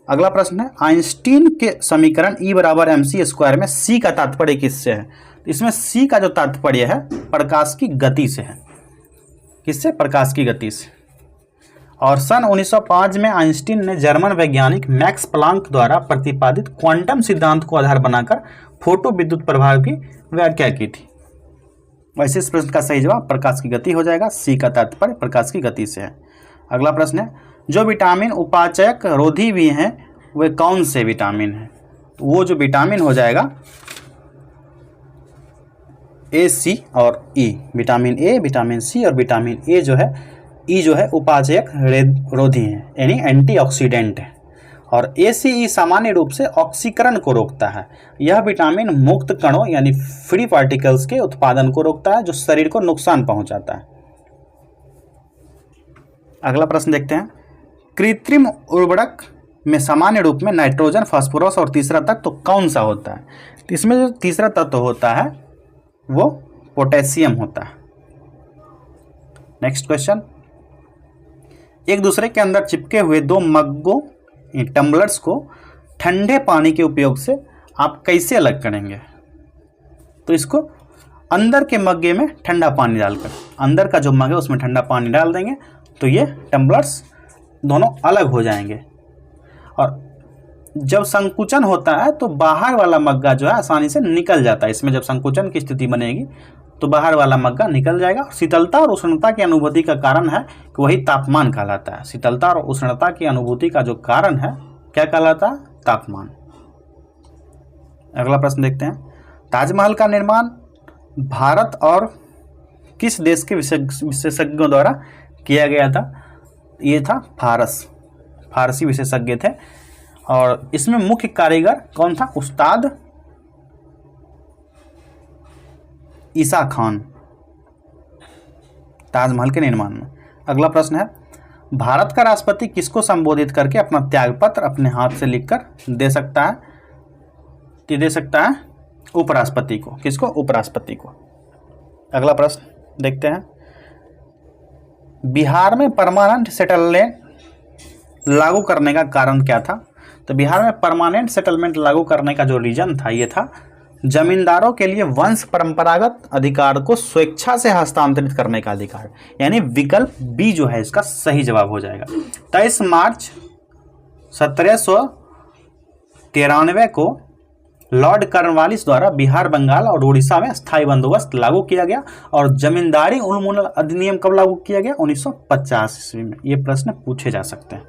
अगला प्रश्न है, आइंस्टीन के समीकरण E = mc² में c का तात्पर्य किससे है? इसमें c का जो तात्पर्य है प्रकाश की गति से है। किससे? प्रकाश की गति से। और सन 1905 में आइंस्टीन ने जर्मन वैज्ञानिक मैक्स प्लांक द्वारा प्रतिपादित क्वांटम सिद्धांत को आधार बनाकर फोटो विद्युत प्रभाव की व्याख्या की थी। वैसे इस प्रश्न का सही जवाब प्रकाश की गति हो जाएगा। c का तात्पर्य प्रकाश की गति से है। अगला प्रश्न है, जो विटामिन उपाचयक रोधी भी हैं वे कौन से विटामिन हैं? तो वो जो विटामिन हो जाएगा ए, सी और ई। विटामिन ए, विटामिन सी और विटामिन ए जो है, ई जो है उपाचयक रोधी हैं, यानी एंटीऑक्सीडेंट है। और ए, सी, ई सामान्य रूप से ऑक्सीकरण को रोकता है। यह विटामिन मुक्त कणों यानी फ्री पार्टिकल्स के उत्पादन को रोकता है जो शरीर को नुकसान पहुंचाता है। अगला प्रश्न देखते हैं। कृत्रिम उर्वरक में सामान्य रूप में नाइट्रोजन, फास्फोरस और तीसरा तत्व तो कौन सा होता है? तो इसमें जो तीसरा तत्व होता है वो पोटेशियम होता है। Next question. एक दूसरे के अंदर चिपके हुए दो मग्गों टम्बलर्स को ठंडे पानी के उपयोग से आप कैसे अलग करेंगे? तो इसको अंदर के मग्गे में ठंडा पानी डालकर, अंदर का जो मग है उसमें ठंडा पानी डाल देंगे तो ये टम्बलर्स दोनों अलग हो जाएंगे। और जब संकुचन होता है तो बाहर वाला मग्गा जो है आसानी से निकल जाता है। इसमें जब संकुचन की स्थिति बनेगी तो बाहर वाला मग्गा निकल जाएगा। शीतलता और उष्णता की अनुभूति का कारण है कि वही तापमान कहलाता है। शीतलता और उष्णता की अनुभूति का जो कारण है क्या कहलाता है? तापमान। अगला प्रश्न देखते हैं। ताजमहल का निर्माण भारत और किस देश के विशेषज्ञों द्वारा किया गया था? ये था फारसी विशेषज्ञ थे। और इसमें मुख्य कारीगर कौन था? उस्ताद ईसा खान, ताजमहल के निर्माण में। अगला प्रश्न है। भारत का राष्ट्रपति किसको संबोधित करके अपना त्यागपत्र अपने हाथ से लिखकर दे सकता है? तो दे सकता है उपराष्ट्रपति को। किसको? उपराष्ट्रपति को। अगला प्रश्न देखते हैं। बिहार में परमानेंट सेटलमेंट लागू करने का कारण क्या था? तो बिहार में परमानेंट सेटलमेंट लागू करने का जो रीजन था ये था जमींदारों के लिए वंश परंपरागत अधिकार को स्वेच्छा से हस्तांतरित करने का अधिकार, यानी विकल्प बी जो है इसका सही जवाब हो जाएगा। 23 मार्च 1793 को लॉर्ड कॉर्नवालिस द्वारा बिहार, बंगाल और उड़ीसा में स्थायी बंदोबस्त लागू किया गया। और जमींदारी उन्मूलन अधिनियम कब लागू किया गया? 1950 ईस्वी में। ये प्रश्न पूछे जा सकते हैं।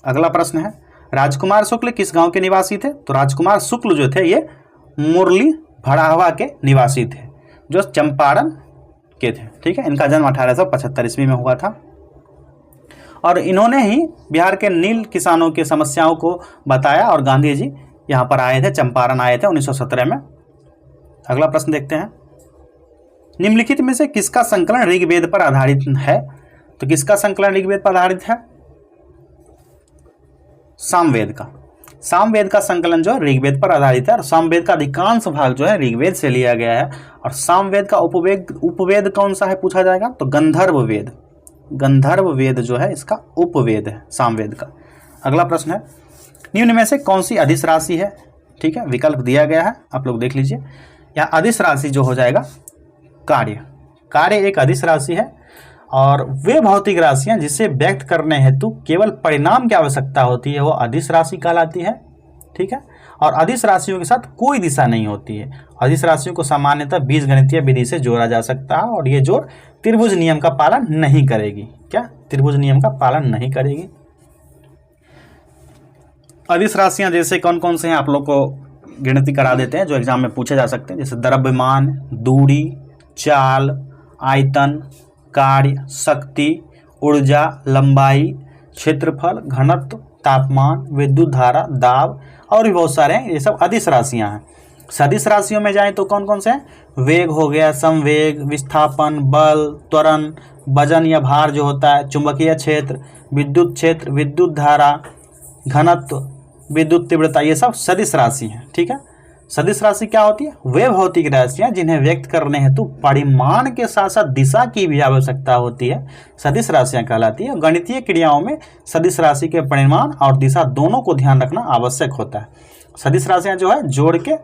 अगला प्रश्न है। राजकुमार शुक्ल किस गांव के निवासी थे? तो राजकुमार शुक्ल जो थे ये मुरली भड़ाहवा के निवासी थे जो चंपारण के थे। ठीक है, इनका जन्म 1875 ईस्वी में हुआ था। और इन्होंने ही बिहार के नील किसानों की समस्याओं को बताया और गांधी जी यहाँ पर आए थे, चंपारण आए थे 1917 में। अगला प्रश्न देखते हैं। निम्नलिखित में से किसका संकलन ऋग्वेद पर आधारित है? तो किसका संकलन ऋग्वेद पर आधारित है? सामवेद का। सामवेद का संकलन जो है ऋग्वेद पर आधारित है। और सामवेद का अधिकांश भाग जो है ऋग्वेद से लिया गया है। और सामवेद का उपवेद कौन सा है पूछा जाएगा? तो गंधर्व वेद। गंधर्व वेद जो है इसका उपवेद है सामवेद का। अगला प्रश्न है। निम्न में से कौन सी अदिश राशि है? ठीक है, विकल्प दिया गया है, आप लोग देख लीजिए। यहाँ अदिश राशि जो हो जाएगा कार्य। कार्य एक अदिश राशि है और वे भौतिक राशियां जिसे व्यक्त करने हेतु केवल परिणाम की आवश्यकता होती है वो अदिश राशि कहलाती है। ठीक है, और अदिश राशियों के साथ कोई दिशा नहीं होती है। अदिश राशियों को सामान्यतः बीजगणितीय विधि से जोड़ा जा सकता है और ये जोड़ त्रिभुज नियम का पालन नहीं करेगी। क्या? त्रिभुज नियम का पालन नहीं करेगी। अदिश राशियां जैसे कौन कौन से हैं आप लोग को गिनती करा देते हैं जो एग्जाम में पूछे जा सकते हैं। जैसे द्रव्यमान, दूरी, चाल, आयतन, कार्य, शक्ति, ऊर्जा, लंबाई, क्षेत्रफल, घनत्व, तापमान, विद्युत धारा, दाब और भी बहुत सारे हैं। ये सब अदिश राशियां हैं। सदिश राशियों में जाएं तो कौन कौन से हैं? वेग हो गया, संवेग, विस्थापन, बल, त्वरण, वजन या भार जो होता है, चुंबकीय क्षेत्र, विद्युत धारा, घनत्व, विद्युत तीव्रता, ये सब सदिश राशि हैं। ठीक है, सदिश राशि क्या होती है? वे भौतिक राशियां जिन्हें व्यक्त करने हेतु परिमाण के साथ साथ दिशा की भी आवश्यकता होती है, सदिश राशियां कहलाती है। गणितीय क्रियाओं में सदिश राशि के परिमाण और दिशा दोनों को ध्यान रखना आवश्यक होता है। सदिश राशियां जो है जोड़ के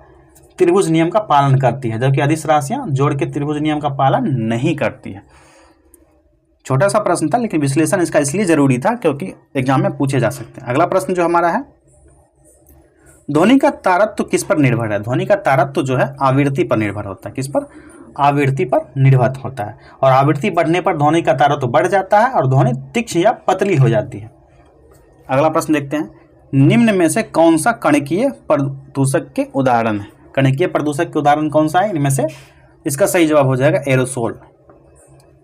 त्रिभुज नियम का पालन करती है, जबकि अदिश राशियां जोड़ के त्रिभुज नियम का पालन नहीं करती है। छोटा सा प्रश्न था लेकिन विश्लेषण इसका इसलिए जरूरी था क्योंकि एग्जाम में पूछे जा सकते हैं। अगला प्रश्न जो हमारा है, ध्वनि का तारत्व किस पर निर्भर है? ध्वनि का तारत्व जो है आवृत्ति पर निर्भर होता है। किस पर? आवृत्ति पर निर्भर होता है। और आवृत्ति बढ़ने पर ध्वनि का तारत्व बढ़ जाता है और ध्वनि तीक्ष्ण या पतली हो जाती है। अगला प्रश्न देखते हैं, निम्न में से कौन सा कणकीय प्रदूषक के उदाहरण है? कणकीय प्रदूषक के उदाहरण कौन सा है इनमें से? इसका सही जवाब हो जाएगा एरोसोल।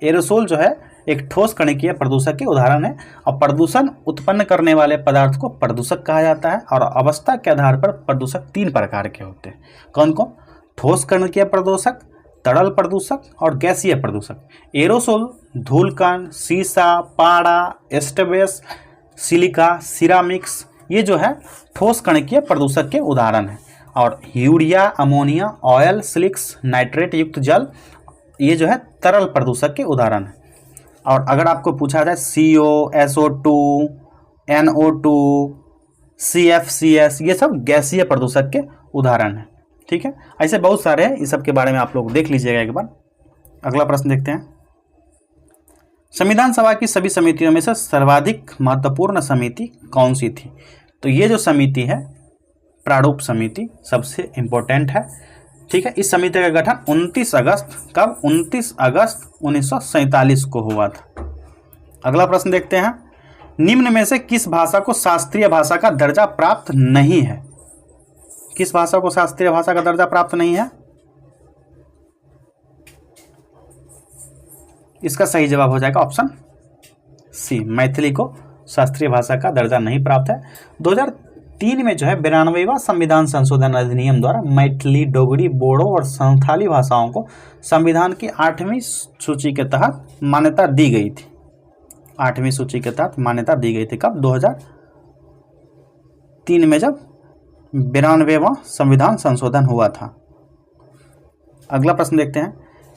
एरोसोल जो है एक ठोस कणकीय प्रदूषक के उदाहरण है। और प्रदूषण उत्पन्न करने वाले पदार्थ को प्रदूषक कहा जाता है। और अवस्था के आधार पर प्रदूषक 3 प्रकार के होते हैं। कौन कौन? ठोस कणकीय प्रदूषक, तरल प्रदूषक और गैसीय प्रदूषक। एरोसोल धूलकण, सीसा, पारा, एस्टेबेस, सिलिका, सिरामिक्स, ये जो है ठोस कणकीय प्रदूषक के उदाहरण हैं। और यूरिया, अमोनिया, ऑयल, सिलिक्स, नाइट्रेट युक्त जल, ये जो है तरल प्रदूषक के उदाहरण हैं। और अगर आपको पूछा जाए CO, SO2, NO2, CFCS, ये सब गैसीय प्रदूषक के उदाहरण हैं। ठीक है, ऐसे बहुत सारे हैं, इस सब के बारे में आप लोग देख लीजिएगा एक बार। अगला प्रश्न देखते हैं, संविधान सभा की सभी समितियों में से सर्वाधिक महत्वपूर्ण समिति कौन सी थी? तो ये जो समिति है प्रारूप समिति सबसे इम्पोर्टेंट है। ठीक है, इस समिति का गठन 29 अगस्त कब? 29 अगस्त 1947 को हुआ था। अगला प्रश्न देखते हैं, निम्न में से किस भाषा को शास्त्रीय भाषा का दर्जा प्राप्त नहीं है? किस भाषा को शास्त्रीय भाषा का दर्जा प्राप्त नहीं है? इसका सही जवाब हो जाएगा ऑप्शन सी, मैथिली को शास्त्रीय भाषा का दर्जा नहीं प्राप्त है। 2003 में जो है 92वां संविधान संशोधन अधिनियम द्वारा मैथिली, डोगरी, बोडो और संथाली भाषाओं को संविधान की 8वीं सूची के तहत मान्यता दी गई थी। 8वीं सूची के तहत मान्यता दी गई थी कब? 2003 में, जब 92वां संविधान संशोधन हुआ था। अगला प्रश्न देखते हैं,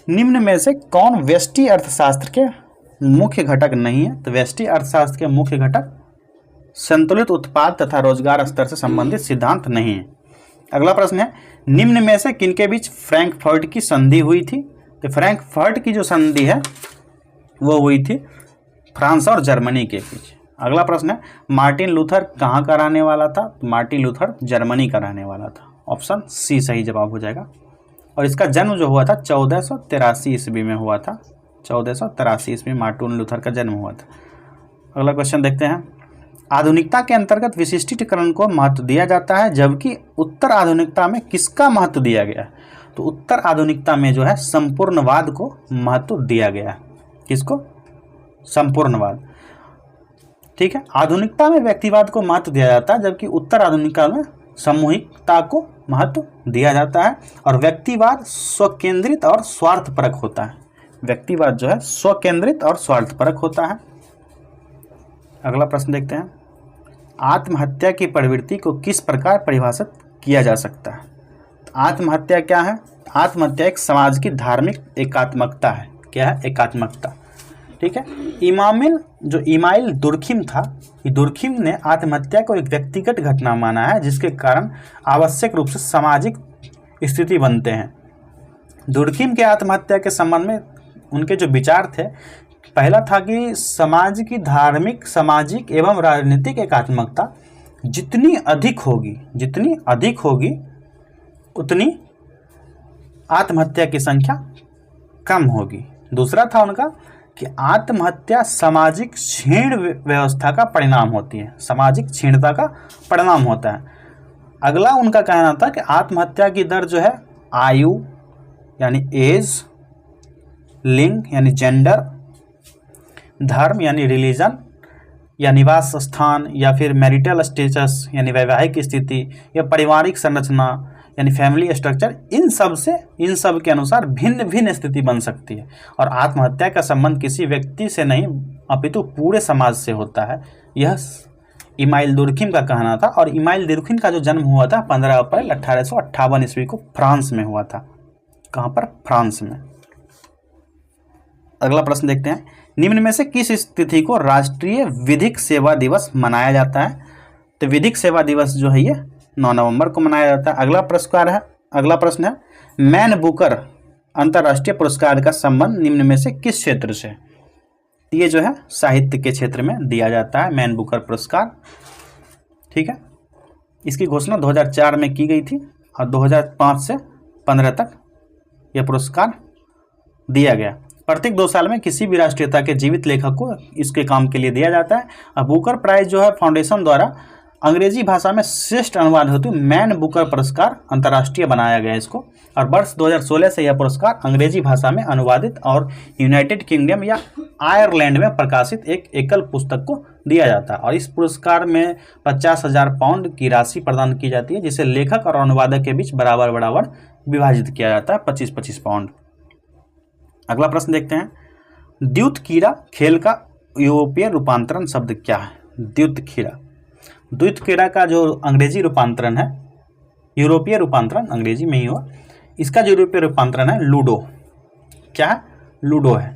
निम्न में से कौन व्यष्टि अर्थशास्त्र के मुख्य घटक नहीं है? तो व्यष्टि अर्थशास्त्र के मुख्य घटक संतुलित उत्पाद तथा रोजगार स्तर से संबंधित सिद्धांत नहीं है। अगला प्रश्न है, निम्न में से किनके बीच फ्रैंकफर्ट की संधि हुई थी? तो फ्रैंकफर्ट की जो संधि है वो हुई थी फ्रांस और जर्मनी के बीच। अगला प्रश्न है, मार्टिन लूथर कहाँ का रहने वाला था? तो मार्टिन लूथर जर्मनी का रहने वाला था। ऑप्शन सी सही जवाब हो जाएगा। और इसका जन्म जो हुआ था 1483 ईस्वी में हुआ था। 1483 ईस्वी में मार्टिन लूथर का जन्म हुआ था। अगला क्वेश्चन देखते हैं, आधुनिकता के अंतर्गत विशिष्टीकरण को महत्व दिया जाता है, जबकि उत्तर आधुनिकता में किसका महत्व दिया गया? तो उत्तर आधुनिकता में जो है संपूर्णवाद को महत्व दिया गया। किसको? संपूर्णवाद। ठीक है, आधुनिकता में व्यक्तिवाद को महत्व दिया जाता है, जबकि उत्तर आधुनिकता में सामूहिकता को महत्व दिया जाता है। और व्यक्तिवाद स्वकेंद्रित और स्वार्थपरक होता है। व्यक्तिवाद जो है स्वकेंद्रित और स्वार्थपरक होता है। अगला प्रश्न देखते हैं, आत्महत्या की प्रवृत्ति को किस प्रकार परिभाषित किया जा सकता है? तो आत्महत्या क्या है? आत्महत्या एक समाज की धार्मिक एकात्मकता है। क्या है? एकात्मकता। ठीक है, इमाइल दुर्खिम था, दुर्खिम ने आत्महत्या को एक व्यक्तिगत घटना माना है, जिसके कारण आवश्यक रूप से सामाजिक स्थिति बनते हैं। दुर्खिम के आत्महत्या के संबंध में उनके जो विचार थे, पहला था कि समाज की धार्मिक, सामाजिक एवं राजनीतिक एकात्मकता जितनी अधिक होगी उतनी आत्महत्या की संख्या कम होगी। दूसरा था उनका कि आत्महत्या सामाजिक क्षीण व्यवस्था का परिणाम होती है, सामाजिक क्षीणता का परिणाम होता है। अगला उनका कहना था कि आत्महत्या की दर जो है आयु यानी एज, लिंग यानी जेंडर, धर्म यानी रिलीजन या निवास स्थान, या फिर मैरिटल स्टेटस यानी वैवाहिक स्थिति, या पारिवारिक संरचना यानी फैमिली स्ट्रक्चर, इन सब के अनुसार भिन्न भिन्न स्थिति बन सकती है। और आत्महत्या का संबंध किसी व्यक्ति से नहीं अपितु पूरे समाज से होता है। यह इमाइल दुर्खिम का कहना था। और इमाइल दुर्खिम का जो जन्म हुआ था 15 अप्रैल 1858 ईस्वी को फ्रांस में हुआ था। कहाँ पर? फ्रांस में। अगला प्रश्न देखते हैं, निम्न में से किस तिथि को राष्ट्रीय विधिक सेवा दिवस मनाया जाता है? तो विधिक सेवा दिवस जो है ये 9 नवंबर को मनाया जाता है। अगला प्रश्न है, मैन बुकर अंतर्राष्ट्रीय पुरस्कार का संबंध निम्न में से किस क्षेत्र से? ये जो है साहित्य के क्षेत्र में दिया जाता है मैन बुकर पुरस्कार। ठीक है, इसकी घोषणा 2004 में की गई थी और 2005 से 15 तक यह पुरस्कार दिया गया। प्रत्येक 2 साल में किसी भी राष्ट्रीयता के जीवित लेखक को इसके काम के लिए दिया जाता है। अब बुकर प्राइज जो है फाउंडेशन द्वारा अंग्रेजी भाषा में श्रेष्ठ अनुवाद हेतु मैन बुकर पुरस्कार अंतर्राष्ट्रीय बनाया गया इसको, और वर्ष 2016 से यह पुरस्कार अंग्रेजी भाषा में अनुवादित और यूनाइटेड किंगडम या आयरलैंड में प्रकाशित एक एकल पुस्तक को दिया जाता है। और इस पुरस्कार में 50,000 पाउंड की राशि प्रदान की जाती है, जिसे लेखक और अनुवादक के बीच बराबर बराबर विभाजित किया जाता है, 25-25 पाउंड। अगला प्रश्न देखते हैं, द्युतकीरा खेल का यूरोपीय रूपांतरण शब्द क्या है? द्युतकीरा, द्युतकीरा का जो अंग्रेजी रूपांतरण है, यूरोपीय रूपांतरण अंग्रेजी में ही हो, इसका जो यूरोपीय रूपांतरण है लूडो। क्या है? लूडो है।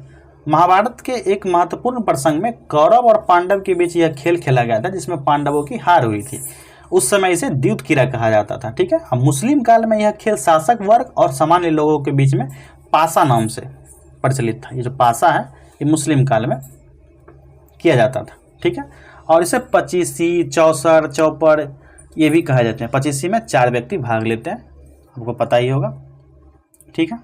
महाभारत के एक महत्वपूर्ण प्रसंग में कौरव और पांडव के बीच यह खेल खेला गया था, जिसमें पांडवों की हार हुई थी। उस समय इसे द्युतकीरा कहा जाता था। ठीक है। अब मुस्लिम काल में यह खेल शासक वर्ग और सामान्य लोगों के बीच में पासा नाम से प्रचलित था। ये जो पासा है ये मुस्लिम काल में किया जाता था। ठीक है। और इसे पचीसी, चौसर, चौपर ये भी कहा जाते हैं। पचीसी में 4 व्यक्ति भाग लेते हैं, आपको पता ही होगा। ठीक है।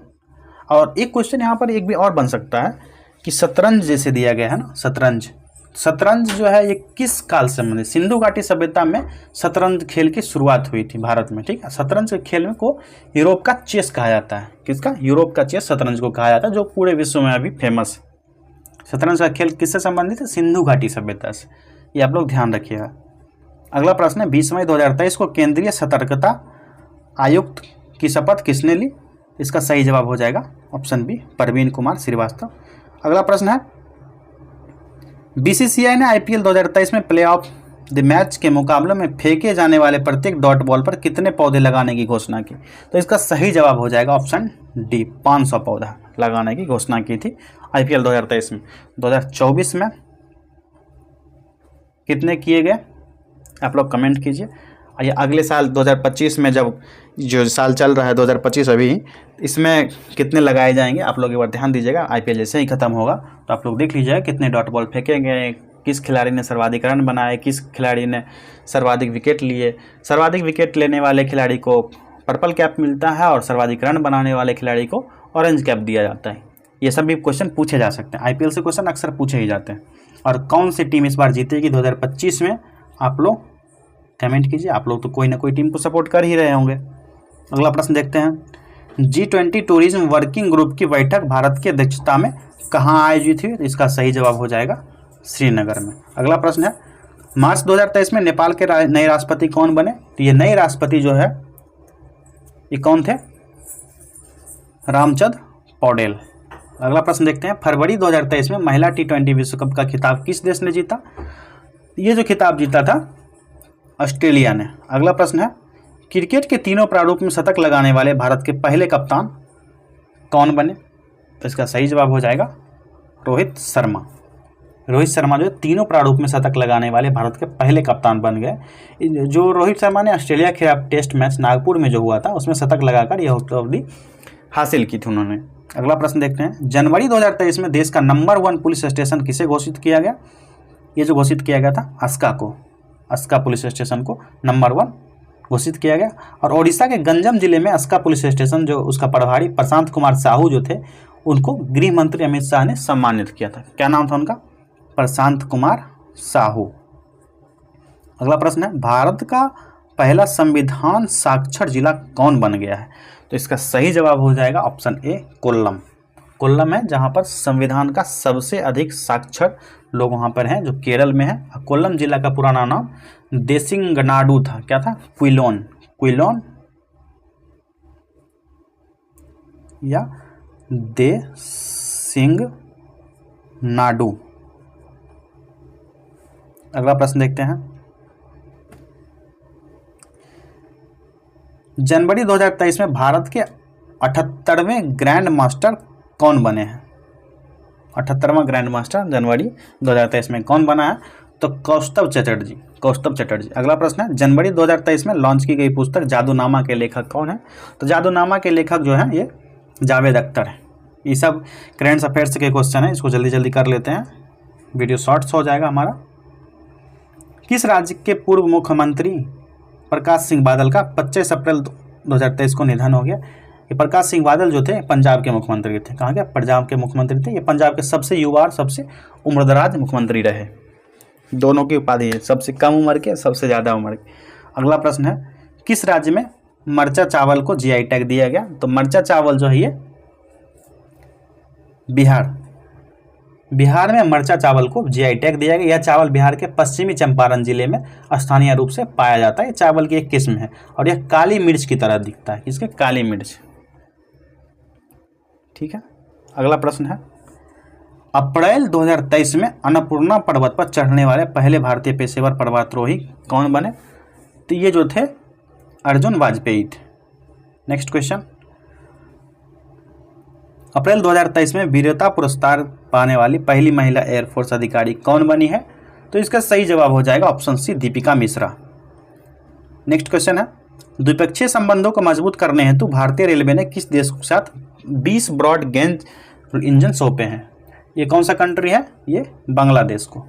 और एक क्वेश्चन यहाँ पर एक भी और बन सकता है कि शतरंज जैसे दिया गया है ना, शतरंज जो है ये किस काल से संबंधित? सिंधु घाटी सभ्यता में शतरंज खेल की शुरुआत हुई थी भारत में। ठीक है। शतरंज के खेल को यूरोप का चेस कहा जाता है। किसका? यूरोप का चेस शतरंज को कहा जाता है, जो पूरे विश्व में अभी फेमस है। शतरंज का खेल किससे संबंधित है? सिंधु घाटी सभ्यता से। ये आप लोग ध्यान रखिएगा। अगला प्रश्न है, 20 मई 2023 को केंद्रीय सतर्कता आयुक्त की शपथ किसने ली? इसका सही जवाब हो जाएगा ऑप्शन बी, परवीन कुमार श्रीवास्तव। अगला प्रश्न है, बीसीसीआई ने आईपीएल 2023 में प्ले ऑफ द मैच के मुकाबलों में फेंके जाने वाले प्रत्येक डॉट बॉल पर कितने पौधे लगाने की घोषणा की? तो इसका सही जवाब हो जाएगा ऑप्शन डी, 500 पौधा लगाने की घोषणा की थी आईपीएल 2023 में। 2024 में कितने किए गए आप लोग कमेंट कीजिए। ये अगले साल 2025 में, जब जो साल चल रहा है 2025 अभी, इसमें कितने लगाए जाएंगे आप लोग एक बार ध्यान दीजिएगा। आईपीएल जैसे ही खत्म होगा तो आप लोग देख लीजिएगा कितने डॉट बॉल फेंके गए, किस खिलाड़ी ने सर्वाधिक रन बनाए, किस खिलाड़ी ने सर्वाधिक विकेट लिए। सर्वाधिक विकेट लेने वाले खिलाड़ी को पर्पल कैप मिलता है और सर्वाधिक रन बनाने वाले खिलाड़ी को ऑरेंज कैप दिया जाता है। ये सब भी क्वेश्चन पूछे जा सकते हैं। आईपीएल से क्वेश्चन अक्सर पूछे ही जाते हैं। और कौन सी टीम इस बार जीतेगी 2025 में, आप लोग कमेंट कीजिए। आप लोग तो कोई ना कोई टीम को सपोर्ट कर ही रहे होंगे। अगला प्रश्न देखते हैं, G20 टूरिज्म वर्किंग ग्रुप की बैठक भारत की अध्यक्षता में कहाँ आयोजित हुई? इसका सही जवाब हो जाएगा श्रीनगर में। अगला प्रश्न है, मार्च 2023 में नेपाल के नए राष्ट्रपति कौन बने? तो ये नए राष्ट्रपति जो है ये कौन थे? रामचंद्र पौडेल। अगला प्रश्न देखते हैं, फरवरी 2023 में महिला T20 विश्व कप का खिताब किस देश ने जीता? ये जो खिताब जीता था ऑस्ट्रेलिया ने। अगला प्रश्न है, क्रिकेट के तीनों प्रारूप में शतक लगाने वाले भारत के पहले कप्तान कौन बने? तो इसका सही जवाब हो जाएगा रोहित शर्मा। रोहित शर्मा जो तीनों प्रारूप में शतक लगाने वाले भारत के पहले कप्तान बन गए। जो रोहित शर्मा ने ऑस्ट्रेलिया के खिलाफ टेस्ट मैच नागपुर में जो हुआ था उसमें शतक लगाकर यह उपलब्धि हासिल की थी उन्होंने। अगला प्रश्न देखते हैं, जनवरी 2023 में देश का नंबर 1 पुलिस स्टेशन किसे घोषित किया गया? ये जो घोषित किया गया था अस्का पुलिस स्टेशन को नंबर 1 घोषित किया गया। और ओडिशा के गंजम जिले में अस्का पुलिस स्टेशन जो उसका प्रभारी प्रशांत कुमार साहू जो थे, उनको गृह मंत्री अमित शाह ने सम्मानित किया था। क्या नाम था उनका? प्रशांत कुमार साहू। अगला प्रश्न है, भारत का पहला संविधान साक्षर जिला कौन बन गया है? तो इसका सही जवाब हो जाएगा ऑप्शन ए, कोल्लम। कोल्लम है जहाँ पर संविधान का सबसे अधिक साक्षर लोग वहाँ पर हैं, जो केरल में है। कोल्लम जिला का पुराना नाम देसिंगनाडु था। क्या था? क्विलोन या देसिंगनाडु। अगला प्रश्न देखते हैं, जनवरी 2023 में भारत के 78वें ग्रैंड मास्टर कौन बने हैं? 78वां ग्रैंड मास्टर जनवरी 2023 में कौन बना है? तो कौस्तव चटर्जी। अगला प्रश्न है, जनवरी 2023 में लॉन्च की गई पुस्तक जादूनामा के लेखक कौन है? तो जादूनामा के लेखक जो है ये जावेद अख्तर है। ये सब करेंट अफेयर्स के क्वेश्चन है, इसको जल्दी जल्दी कर लेते हैं, वीडियो शॉर्ट्स हो जाएगा हमारा। किस राज्य के पूर्व मुख्यमंत्री प्रकाश सिंह बादल का 25 अप्रैल 2023 को निधन हो गया। ये प्रकाश सिंह बादल जो थे पंजाब के मुख्यमंत्री थे। कहाँ के? पंजाब के मुख्यमंत्री थे। ये पंजाब के सबसे युवा और सबसे उम्रदराज मुख्यमंत्री रहे। दोनों की उपाधि है, सबसे कम उम्र के, सबसे ज़्यादा उम्र के। अगला प्रश्न है, किस राज्य में मरचा चावल को जीआई टैग दिया गया? तो मरचा चावल जो है ये बिहार में मरचा चावल को जीआई टैग दिया गया। यह चावल बिहार के पश्चिमी चंपारण जिले में स्थानीय रूप से पाया जाता है। चावल की एक किस्म है और यह काली मिर्च की तरह दिखता है। किसके? काली मिर्च। ठीक है। अगला प्रश्न है, अप्रैल 2023 में अन्नपूर्णा पर्वत पर चढ़ने वाले पहले भारतीय पेशेवर पर्वतारोही कौन बने? तो ये जो थे अर्जुन वाजपेयी थे। नेक्स्ट क्वेश्चन, अप्रैल 2023 में वीरता पुरस्कार पाने वाली पहली महिला एयरफोर्स अधिकारी कौन बनी है? तो इसका सही जवाब हो जाएगा option C, Deepika Mishra. Next question है, द्विपक्षीय संबंधों को मजबूत करने हेतु भारतीय रेलवे ने किस देश के साथ 20 ब्रॉड गेज इंजन सौंपे हैं? ये कौन सा कंट्री है? ये बांग्लादेश को।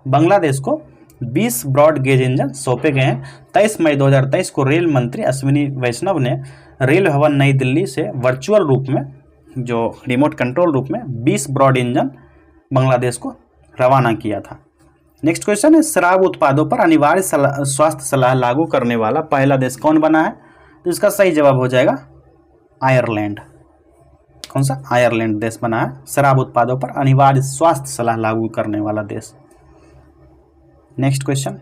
बांग्लादेश को 20 ब्रॉड गेज इंजन सौंपे गए हैं। 23 मई 2023 को रेल मंत्री अश्विनी वैष्णव ने रेल भवन नई दिल्ली से वर्चुअल रूप में, जो रिमोट कंट्रोल रूप में 20 ब्रॉड इंजन बांग्लादेश को रवाना किया था। नेक्स्ट क्वेश्चन है, शराब उत्पादों पर अनिवार्य स्वास्थ्य सलाह लागू करने वाला पहला देश कौन बना है? तो इसका सही जवाब हो जाएगा आयरलैंड। कौन सा? आयरलैंड देश बना है शराब उत्पादों पर अनिवार्य स्वास्थ्य सलाह लागू करने वाला देश। नेक्स्ट क्वेश्चन,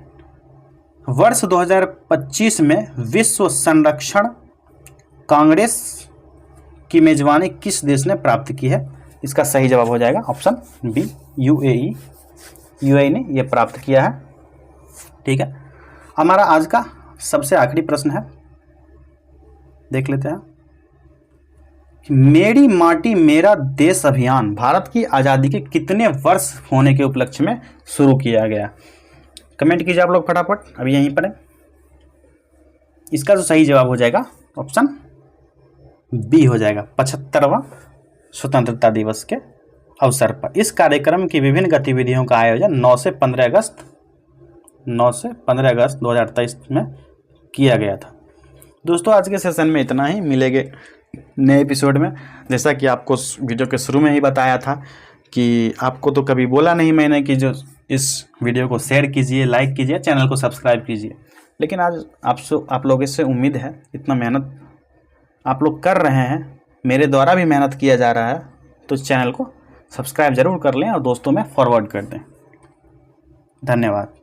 वर्ष 2025 में विश्व संरक्षण कांग्रेस की मेजबानी किस देश ने प्राप्त की है? इसका सही जवाब हो जाएगा ऑप्शन बी, यूएई। यूएई ने यह प्राप्त किया है। ठीक है। हमारा आज का सबसे आखिरी प्रश्न है, देख लेते हैं। मेरी माटी मेरा देश अभियान भारत की आज़ादी के कितने वर्ष होने के उपलक्ष्य में शुरू किया गया? कमेंट कीजिए आप लोग फटाफट, अभी यहीं पर है। इसका जो सही जवाब हो जाएगा ऑप्शन बी हो जाएगा, 75वां स्वतंत्रता दिवस के अवसर पर। इस कार्यक्रम की विभिन्न गतिविधियों का आयोजन 9 से 15 अगस्त 2023 में किया गया था। दोस्तों आज के सेशन में इतना ही, मिलेंगे नए एपिसोड में। जैसा कि आपको वीडियो के शुरू में ही बताया था कि आपको तो कभी बोला नहीं मैंने कि जो इस वीडियो को शेयर कीजिए, लाइक कीजिए, चैनल को सब्सक्राइब कीजिए, लेकिन आज आप लोगों से उम्मीद है, इतना मेहनत आप लोग कर रहे हैं, मेरे द्वारा भी मेहनत किया जा रहा है, तो इस चैनल को सब्सक्राइब ज़रूर कर लें और दोस्तों में फॉरवर्ड कर दें। धन्यवाद।